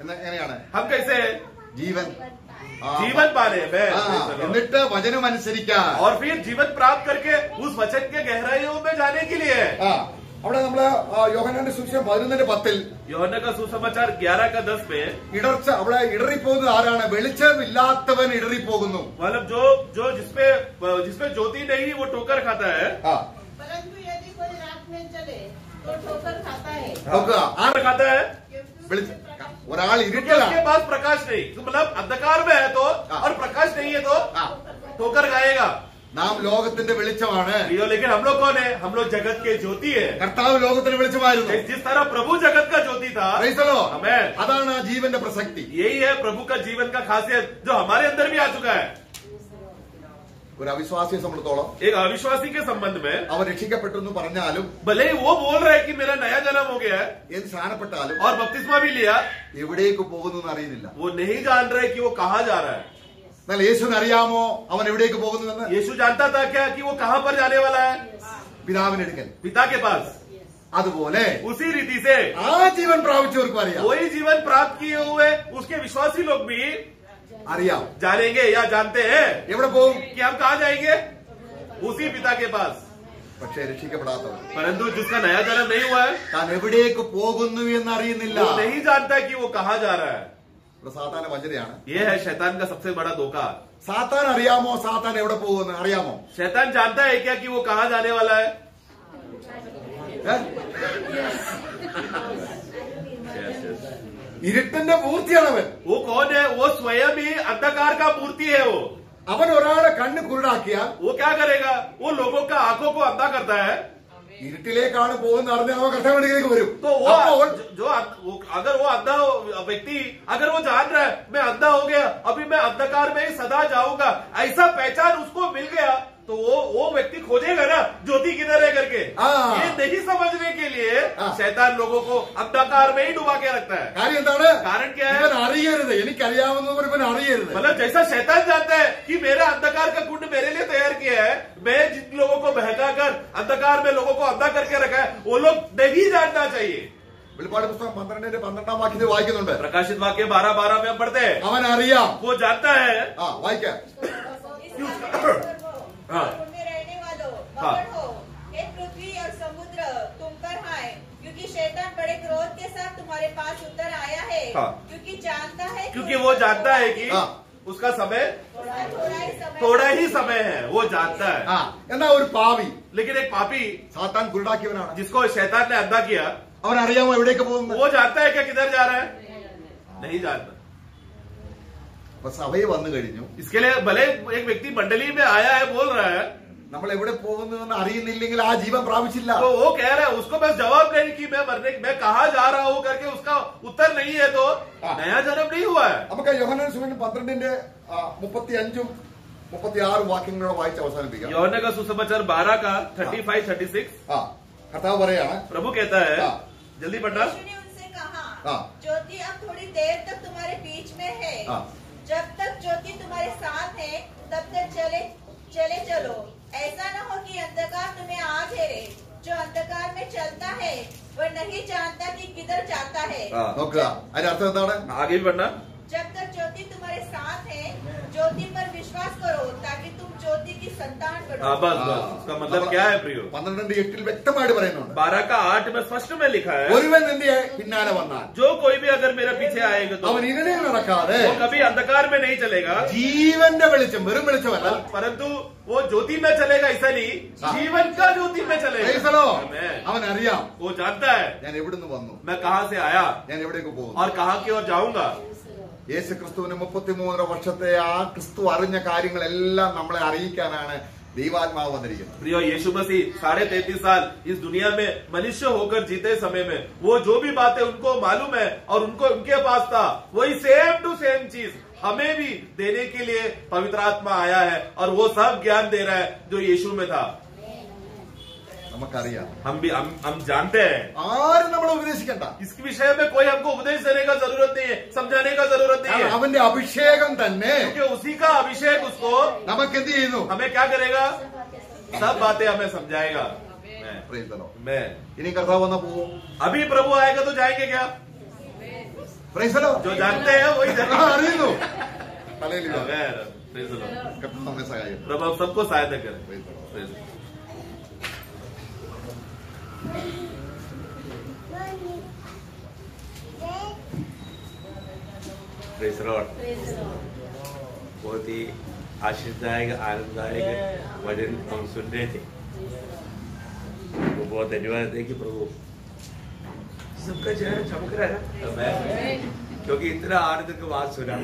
എങ്ങനെയാണ്? हम कैसे हैं? ജീവൻ जीवन पाने में, എന്നിട്ട് വചനം അനുസരിക്കാൻ, और फिर जीवन प्राप्त करके उस वचन के गहराइयों में जाने के लिए. അവിടെ നമ്മള് യോഹന്നാന്റെ സുവിശേഷം 11:10 യോഹന്ന का सुसमाचार 11:10 में ഇടർച്ച, അവിടെ ഇടറിപ്പോകുന്നത് ആരാണ്? വെളിച്ചമില്ലാത്തവൻ ഇടറിപ്പോകുന്നു. मतलब जो जिसपे ज्योति नहीं वो ठोकर खाता है. परंतु यदि कोई रात में चले तो ठोकर खाता है. നോക്കുക, आर खाता है ഒരാൾ क्योंकि ഇരുട്ടിലാണ്. उसके पास प्रकाश नहीं, मतलब अंधकार में है तो और प्रकाश नहीं है तो ठोकर खाएगा. നാം ലോകത്തിന്റെ വെളിച്ചമാണ്. लेकिन हम लोग कौन है? हम लोग जगत के ज्योति है. കർത്താവ് ലോകത്തിന്റെ വെളിച്ചമായിരുന്നു. जिस तरह प्रभु जगत का ज्योति था, Praise the Lord. Amen. അതാണ് ആ ജീവന്റെ പ്രസക്തി. यही है प्रभु का जीवन का खासियत जो हमारे अंदर भी आ चुका है. ഒരു അവിശ്വാസിയെ സംബന്ധിച്ചോളം एक अविश्वासी के संबंध में അവൻ രക്ഷിക്കപ്പെട്ടു എന്ന് പറഞ്ഞാലും, भले ही वो बोल रहा है कि मेरा नया जन्म हो गया है ഏത് സ്ഥാനപ്പെട്ടാലും और बपतिस्मा भी लिया, എവിടേക്ക് പോകുന്നു എന്ന് അറിയുന്നില്ല. वो नहीं जान रहे कि वो कहाँ जा रहा है. എന്നാൽ യേശുവിന് അറിയാമോ അവൻ എവിടേക്ക് പോകുന്നുവെന്ന്? यीशु जानता था क्या कि वो कहाँ पर जाने वाला है? പിതാവിനെടുക്കൽ. पिता के पास. അതുപോലെ उसी रीति से ആ ജീവൻ പ്രാപിച്ചവർക്കും അറിയാം. वही जीवन प्राप्त किए हुए उसके विश्वासी लोग भी അറിയാം. जानेंगे या जानते हैं എവിടെ പോകും? कि हम कहाँ जाएंगे? उसी पिता के पास. പക്ഷേ രക്ഷിക്കപ്പെടാത്തവൻ परंतु जिसका नया जन्म नहीं हुआ है താൻ എവിടേക്ക് പോകുന്നു എന്നറിയുന്നില്ല. वो नहीं जानता कि वो कहाँ जा रहा है. ഇവിടെ സാത്താന്റെ വഞ്ചനയാണ്. ये है शैतान का सबसे बड़ा धोखा. സാത്താൻ അറിയാമോ സാത്താൻ എവിടെ പോകുമെന്ന് അറിയാമോ? शैतान जानता है क्या कि वो कहाँ जाने वाला है? ഇരുട്ടിന്റെ മൂർത്തിയാണവൻ. वो कौन है? वो स्वयं ही अंधकार का मूर्ति है. वो അവൻ ഒരാളെ കണ്ണ് കുരുടാക്കിയാൽ वो क्या करेगा? वो लोगों का आंखों को अंधा करता है. ഇരുട്ടിലേക്കാണ് പോകുന്ന അറിഞ്ഞ അവൻ കർത്താവിലേക്ക് വരും. तो അപ്പോൾ अगर वो अंधा व्यक्ति अगर वो जान रहा है मैं अंधा हो गया, अभी मैं अंधकार में ही सदा जाऊंगा, ऐसा पहचान उसको मिल गया तो वो व्यक्ति खोजेगा ना ज्योति किधर है करके. ये नहीं समझने के लिए शैतान लोगों को अंधकार में ही डुबा के रखता है. കാര്യം എന്താണ്? कारण क्या है? ഇവൻ അറിയരുത്, എനിക്കറിയാവുന്നവർ ഇവൻ അറിയരുത്. मतलब जैसा शैतान जानता है कि मेरा अंधकार का कुंड मेरे लिए तैयार किया है, मैं जिन लोगों को बहका कर अंधकार में लोगों को अंधा करके रखा है, वो लोग नहीं जानना चाहिए. വെളിപ്പാട് പുസ്തകം 12:12 വാക്യത്തിൽ വായിക്കുന്നുണ്ട്. प्रकाशित वाक्य 12:12 में हम पढ़ते हैं. അവൻ അറിയാം. वो जानता है. വായിക്കാം. उनमें रहने वालों मगन हो, हे पृथ्वी और समुद्र तुम पर हाय, क्योंकि शैतान बड़े क्रोध के साथ तुम्हारे पास उतर आया है. क्योंकि वो जानता है कि उसका समय थोड़ा ही समय है, वो जानता है। എന്നാ ഒരു പാവി, लेकिन एक पापी സാത്താൻ കുരുടാക്കിയവനാണ്, जिसको शैतान ने अंधा किया, അവൻ അറിയാമോ എവിടേക്ക് പോകുന്നത്? वो जानता है क्या किधर जा रहा है? नहीं जानता। അപ്പൊ സഭയിൽ വന്നു കഴിഞ്ഞു, इसके लिए भले एक व्यक्ति मंडली में आया है, बोल रहा है, നമ്മൾ എവിടെ പോകുന്നതെന്ന് അറിയുന്നില്ലെങ്കിൽ ആ ജീവൻ പ്രാപിച്ചില്ല. तो वो कह रहा है, उसको बस जवाब नहीं कि मैं कहाँ जा रहा हूँ करके उसका उत्तर नहीं है, तो नया जन्म नहीं हुआ है। നമുക്ക് യോഹന്നാൻ സുവിശേഷം 12-35 വാക്യങ്ങളോട് വായിച്ച് അവസാനിപ്പിക്കാം. യോഹന്നാൻ का सुसमाचार 12 का 35-36 കർത്താവ് പറയാണ്, प्रभु कहता है, जल्दी पढ़ना। यीशु ने उनसे कहा, ज्योति अब थोड़ी देर तक तुम्हारे बीच में है, जब तक ज्योति तुम्हारे साथ है तब तक चले चलो। ऐसा न हो कि अंधकार तुम्हें आ घेरे। जो अंधकार में चलता है वह नहीं जानता कि किधर जाता है। നോക്കുക അതിന്റെ അർത്ഥം എന്താണ്? आगे भी पढ़ना। जब तक ज्योति तुम्हारे साथ है, ज्योति पर विश्वास करो ताकि तुम ज्योति की संतान बनो। बस उसका मतलब क्या है प्रियो? 12:8 വ്യക്തമായിട്ട് പറയുന്നുണ്ട്. 12 का 8 में स्पष्ट में लिखा है, ഒരുവൻ നിന്റെ പിന്നാലെ വന്നാൽ, जो कोई भी अगर मेरे पीछे आएगा तो അവൻ ഇരുളിൽ നടക്കാതെ वो कभी अंधकार में नहीं चलेगा, ജീവന്റെ വെളിച്ചം, വെറും വെളിച്ചമല്ല, परंतु वो ज्योति में चलेगा, ऐसा नहीं, जीवन का ज्योति में चलेगा। അവൻ അറിയാം, वो जानता है ഞാൻ എവിടുന്ന് വന്നു, मैं कहाँ से आया ഞാൻ എവിടേക്ക് പോകുന്നു. और कहाँ की ओर जाऊंगा। യേശു ക്രിസ്തുവിന് 33 വർഷത്തെ ആ ക്രിസ്തു അറിഞ്ഞ കാര്യങ്ങളെല്ലാം നമ്മളെ അറിയിക്കാനാണ് ദൈവാത്മാവ് വന്നിരിക്കുന്നത്. प्रिय यीशु मसीह 33.5 साल इस दुनिया में मनुष्य होकर जीते समय में वो जो भी बातें उनको मालूम है और उनके पास था, वही सेम टू सेम चीज हमें भी देने के लिए पवित्र आत्मा आया है और वो सब ज्ञान दे रहा है जो यीशु में था। നമുക്കറിയാം, हम जानते हैं, ആരും നമ്മളെ ഉപദേശിക്കണ്ട, इस विषय में कोई हमको उपदेश देने का जरूरत नहीं है, समझाने का जरूरत नहीं है, അവന്റെ അഭിഷേകം തന്നെ क्योंकि उसी का अभिषेक उसको നമുക്ക് എന്ത് ചെയ്യുന്നു? हमें क्या करेगा? सब बातें हमें समझाएगा। मैं ഇനി കർത്താവ് വന്നാ പോവും. अभी प्रभु आएगा तो जाएंगे क्या? जो जानते हैं वही അറിയുന്നു. प्रभु हम सबको सहायता करें। Praise the Lord. बहुत ही आशीषदायक आनंददायक वचन हम सुन रहे थे। वो बहुत धन्यवाद है कि प्रभु सबका चेहरा चमक रहा है ना, क्योंकि इतना आनंद की बात सुना,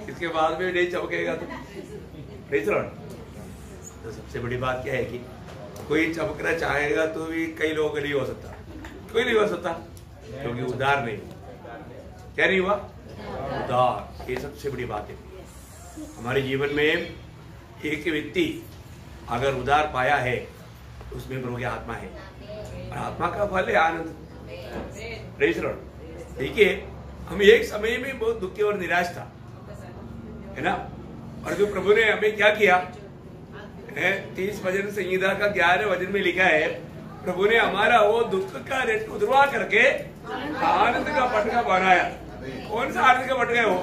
इसके बाद में नहीं चमकेगा तो प्रेज़ द लॉर्ड। तो सबसे बड़ी बात क्या है कि कोई चमकना चाहेगा तो भी कई लोगों को नहीं हो सकता, कोई नहीं हो सकता, क्योंकि उदार नहीं। क्या नहीं हुआ? उदार। ये सबसे बड़ी बात है। हमारे जीवन में एक व्यक्ति अगर उदार पाया है, उसमें प्रभु की आत्मा है और आत्मा का फल है आनंद। Praise the Lord. देखिए, हम एक समय में बहुत दुखी और निराश था, है ना, और जो प्रभु ने हमें क्या किया है, 30 भजन संहिता का 11 वचन में लिखा है, प्रभु ने हमारा वो दुख का रेत उधरवा करके आनंद का पटका बनाया। कौन सा आनंद का पटका है? वो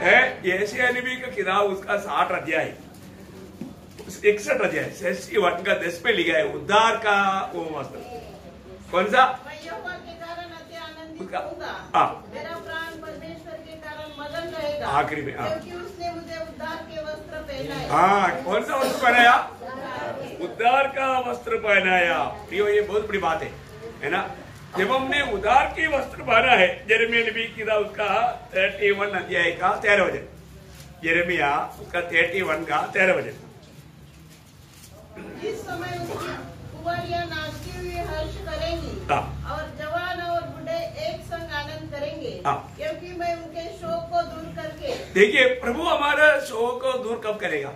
है यशायाह नबी का किताब, उसका 60 अध्याय, 61 अध्याय 61 का 10 में लिखा है उद्धार का वो वस्त्र। कौन सा? यहोवा के कारण अति आनंदित उसका होऊंगा, मेरा प्राण परमेश्वर के कारण मगन रहेगा, आखिरी में क्योंकि उसने मुझे उद्धार के वस्त्र पहनाए। कौन सा वस्त्र पहनाया? उद्धार का वस्त्र पहनाया। प्रियो, ये बहुत बड़ी बात है ना। जब हमने उद्धार के वस्त्र पहना है, यिर्मयाह नबी की किताब उसका 31 अध्याय का 13 वचन, यिर्मयाह उसका 31 का 13 वचन। इस समय उसकी कुंवारियां नाचती हुई हर्ष करेंगी और जवान और बूढ़े एक संग आनंद करेंगे, क्योंकि मैं उनके शोक को दूर करके। देखिए, प्रभु हमारा शोक को दूर कब करेगा?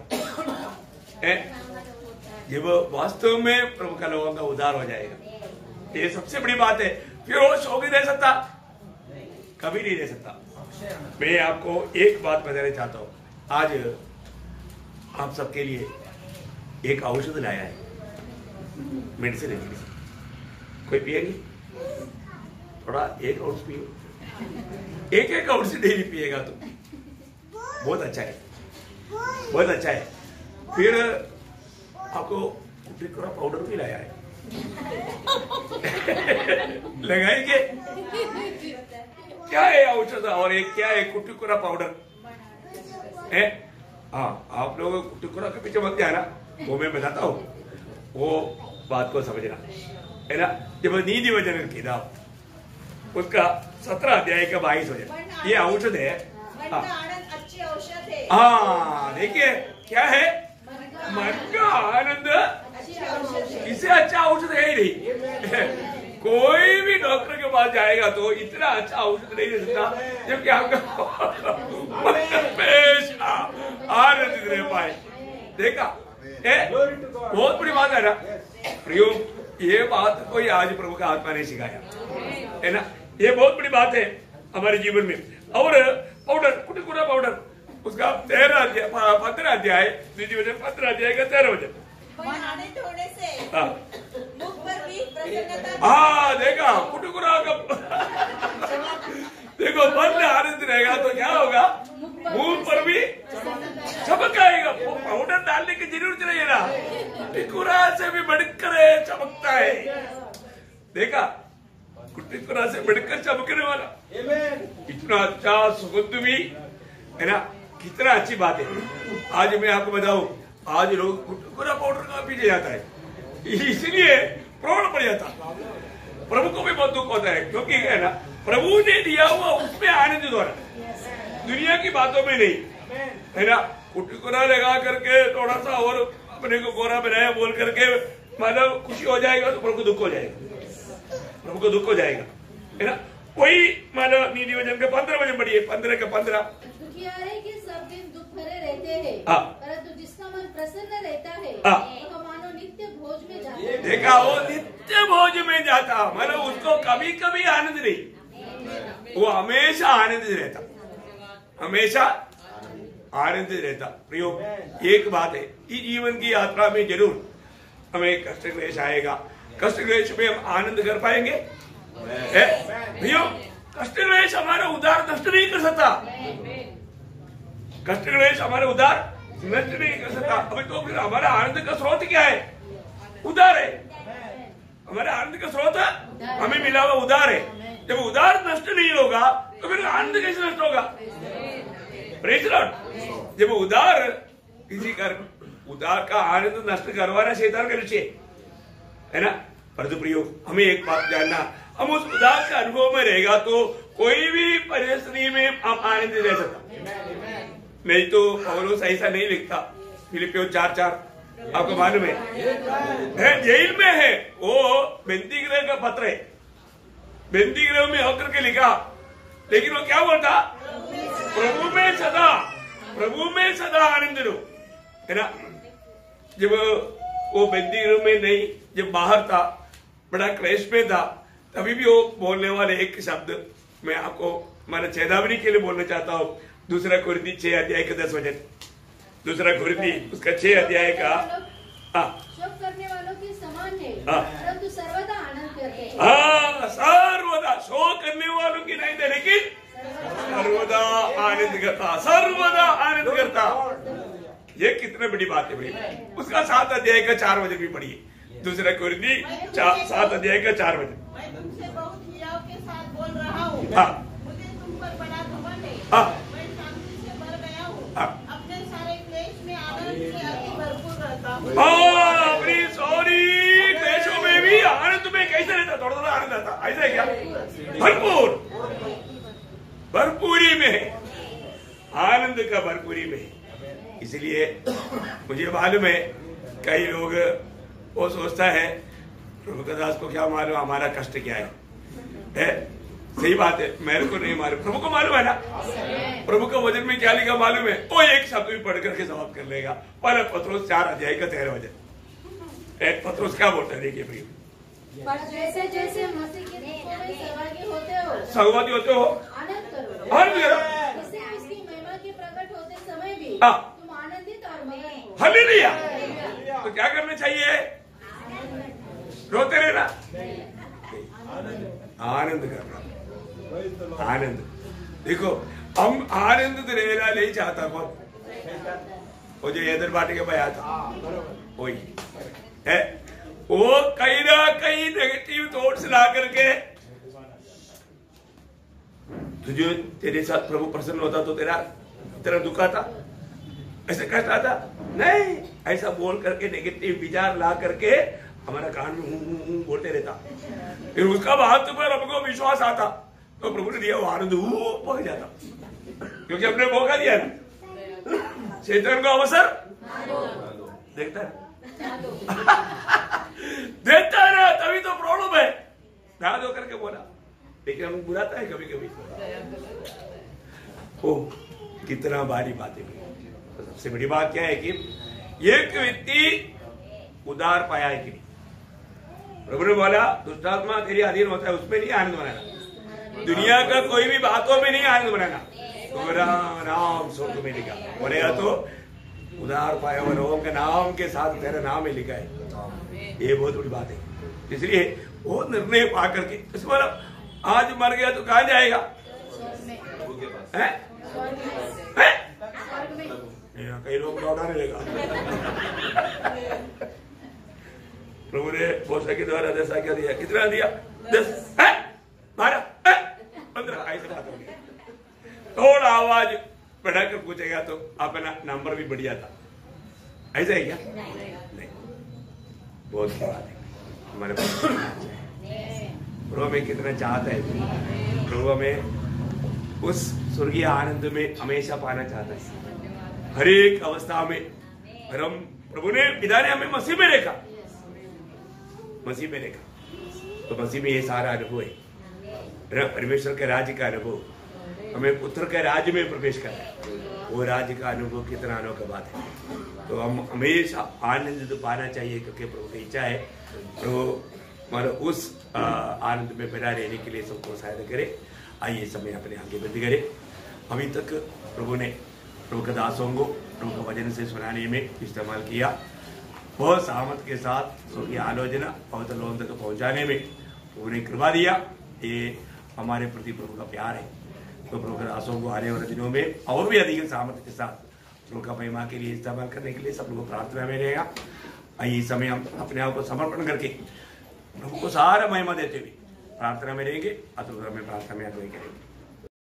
जब वास्तव में प्रभु का लोगों का उद्धार हो जाएगा। ये सबसे बड़ी बात है। फिर वो शोक नहीं रह सकता, कभी नहीं रह सकता। मैं आपको एक बात बताना चाहता हूँ। आज आप सबके लिए एक औषध लाया है, मेडिसिन है। कोई पिएगी? थोड़ा एक आउंस पियो, एक आउंस डेली पिएगा तो बहुत अच्छा है, बहुत अच्छा है। फिर आपको कुटिकुरा पाउडर भी लाया है, लगाएंगे। क्या है औषध और एक क्या है कुटिकुरा पाउडर? है। हाँ, आप लोग टुकड़ा के पीछे मत जाना, वो मैं बताता हूँ, वो बात को समझना है ना। जब नीति वचन की था उसका 17 अध्याय का 22 वचन, ये औषध है। अच्छी औषध है। हाँ देखिए क्या है, मन का आनंद, इससे अच्छा औषध है ही नहीं। कोई भी डॉक्टर के पास जाएगा तो इतना अच्छा औषध नहीं दे सकता जबकि आपका हमेशा आनंदित रह पाए। देखा बहुत बड़ी बात है ना प्रियो, ये बात कोई आज प्रभु का आत्मा ने सिखाया है ना, ये बहुत बड़ी बात है हमारे जीवन में। और पाउडर, कुटकुरा पाउडर, उसका 15 अध्याय 15 अध्याय का 13 वचन। आनंद होने से मुख पर भी प्रसन्नता। हाँ देखा, कुटकुरा का देखो मन में आनंद रहेगा तो क्या होगा, मुंह पर भी चमक आएगा। पाउडर डालने की जरूरत नहीं है ना, कुटकुरा से भी बढ़कर चमकता है। देखा, कुटकुरा से बढ़कर चमकने वाला, इतना अच्छा सुगंध भी है ना, कितना अच्छी बात है। आज मैं आपको बताऊं, आज लोग कुटकुरा पाउडर का पीछे जाता है, इसलिए प्रॉब्लम पड़ जाता। प्रभु को भी बहुत दुख होता है, क्योंकि है ना प्रभु ने दिया हुआ उसमें आनंद हो रहा, दुनिया की बातों में नहीं, है ना। कुटकुरा लगा करके थोड़ा सा और अपने को गोरा बनाया बोल करके मतलब खुशी हो जाएगा तो प्रभु को दुख हो जाएगा, प्रभु को दुख हो जाएगा, है ना। वही मतलब नीति वचन के 15 वचन पढ़िए, 15 के 15। दुखियारे के सब दिन दुख भरे रहते हैं, परंतु जिसका मन प्रसन्न रहता है वह मानो नित्य भोज में जाता है। देखा, वो नित्य भोज में जाता, मतलब उसको कभी कभी आनंद नहीं, वो हमेशा आनंदित रहता, हमेशा आनंदित रहता। प्रियो, एक बात है, इस जीवन की यात्रा में जरूर हमें कष्ट क्लेश आएगा, कष्ट क्लेश में हम आनंद कर पाएंगे भैया। कष्ट क्लेश हमारा उद्धार नष्ट नहीं कर सकता, कष्ट क्लेश हमारे उद्धार नष्ट नहीं कर सकता। अभी तो फिर हमारा आनंद का स्रोत क्या है, उद्धार है। हमारा आनंद का स्रोत हमें मिला हुआ उद्धार है। जब उद्धार नष्ट नहीं होगा तो फिर आनंद कैसे नष्ट होगा। Praise Lord. जब उद्धार किसी का उद्धार का आनंद नष्ट करवाना शैतान का निश्चय है ना। परंतु प्रियो, हमें एक बात जानना, हम उस उद्धार के अनुभव में रहेगा तो कोई भी परिस्थिति में हम आनंदित रह सकता। नहीं तो पौलुस ऐसा नहीं लिखता, फिलिपियों 4:4 आपको मालूम है जेल में है, वो बंदी गृह का पत्र है, बंदी गृह में होकर के लिखा, लेकिन वो क्या बोलता, प्रभु में सदा आनंद लो, है ना। जब वो बंदी गृह में नहीं, जब बाहर था, बड़ा क्लेश में था, तभी भी वो बोलने वाले एक शब्द मैं आपको माना चेतावनी के लिए बोलना चाहता हूँ। 2 कुरिन्ती 6 अध्याय का 10 वचन, 2 कुरिन्ती उसका 6 अध्याय का शोक करने वालों के समान है, परंतु सर्वदा आनंद करते हैं। सर्वदा शोक करने वालों की नहीं थे, लेकिन सर्वदा आनंद करता, सर्वदा आनंद करता। ये कितने बड़ी बात है भाई। उसका 7 अध्याय का 4 वचन भी पढ़िए, 2 कुरिन्ती 7 अध्याय का 4 वचन। मैं तुमसे बहुत हियाव के साथ बोल रहा हूँ, मुझे तुम पर बड़ा घमंड है, मैं शांति से भर गया हूँ, अपने सारे क्लेश में आनंद से अति भरपूर रहता हूँ। अपनी सारी क्लेशों में भी आनंद में कैसे रहता, थोड़ा थोड़ा आनंद आता, ऐसा है क्या, भरपूरी में, आनंद का भरपूरी में। इसलिए मुझे मालूम है कई लोग वो सोचता है प्रभु का दास को क्या मालूम हमारा कष्ट क्या है। सही बात है, मेरे को नहीं मालूम, प्रभु को मालूम है ना। प्रभु का वचन में क्या लिखा मालूम है, वो एक शब्द भी पढ़ करके समाप्त कर लेगा। पहले पत्रोस 4 अध्याय का 13 वचन, पत्रोस क्या बोलता है देखिए प्रिय। पर जैसे जैसे मसीह के दुखों में सहभागी होते हो आनंद करो, इससे उसकी महिमा के प्रकट होते समय भी तुम आनंदित और मगन हो। हालेलुया। तो क्या करना चाहिए, रोते रहना, आनंद करना, आनंद। देखो हम आनंद रहना नहीं चाहता कौन, वो जो इधर बाटे के बया था वही है, वो कहीं ना कहीं नेगेटिव थॉट्स ला करके तुझे, तेरे साथ प्रभु प्रसन्न होता तो तेरा दुखा था, ऐसे कष्ट आता नहीं, ऐसा बोल करके नेगेटिव विचार ला करके हमारा कान में बोलते रहता। फिर उसका बाद पर हमको विश्वास आता तो प्रभु ने दिया वो आनंद पहुंच जाता, क्योंकि हमने मौका दिया ना। शैतान को अवसर देखता है देखता है ना, तभी तो प्रॉब्लम है। ना दो करके बोला, लेकिन हम बुलाता है कभी कभी। ओ कितना भारी बात है। तो सबसे बड़ी बात क्या है कि एक व्यक्ति उदार पाया है कि प्रभु ने बोला दुष्टात्मा तेरी अधीन होता है, उसमें नहीं आनंद बनाना, दुनिया का कोई भी बातों में नहीं आनंद बनाना, तो नाम स्वर्ग में लिखा बोलेगा तो उदार पाया हुआ लोगों के नाम के साथ तेरा नाम ही लिखा है। ये बहुत बड़ी बात है। इसलिए वो निर्णय पा करके इस बार आज मर गया तो कहां जाएगा? कई लोग लौटाने लगा। प्रभु ने मूसा के द्वारा जैसा क्या दिया, कितना दिया? 10 12 15 ऐसे बात होगी। थोड़ा आवाज बढ़ाकर पूछेगा तो अपना नंबर भी बढ़ जाता। ऐसा है क्या? नहीं, बहुत की बात है। हमारे प्रभु में कितना चाहता है, प्रभु हमें उस स्वर्गीय आनंद में हमेशा पाना चाहता है हर एक अवस्था में। और हम प्रभु ने पिता ने हमें मसीह में देखा, मसीह में देखा, तो मसीह में ये सारा अनुभव है, परमेश्वर के राज्य का अनुभव, हमें पुत्र के राज्य में प्रवेश करना है। वो राज्य का अनुभव कितना अनोखा बात है। तो हम हमेशा आनंद तो पाना चाहिए, क्योंकि प्रभु की इच्छा है प्रभु हमारा उस आनंद में बना रहने के लिए सबको सहायता करे। आइए समय अपने आगे बढ़ करे। अभी तक प्रभु ने प्रभु के दासों को प्रभु का वचन से सुनाने में इस्तेमाल किया, बहुत सामर्थ के साथ उसकी आलोचना पवित्र लोगों तक पहुंचाने में उन्हें कृपा दिया। ये हमारे प्रति प्रभु का प्यार है। तो प्रभु के दासों को आने वाले दिनों में और भी अधिक सामर्थ्य के साथ प्रभु का महिमा के लिए इस्तेमाल करने के लिए सब लोग प्रार्थना में रहेगा। आइए इस समय हम अपने आप को समर्पण करके प्रभु को सारा महिमा देते हुए प्रार्थना में रहेंगे। अतुल में प्रार्थना में अगुवाई करेंगे।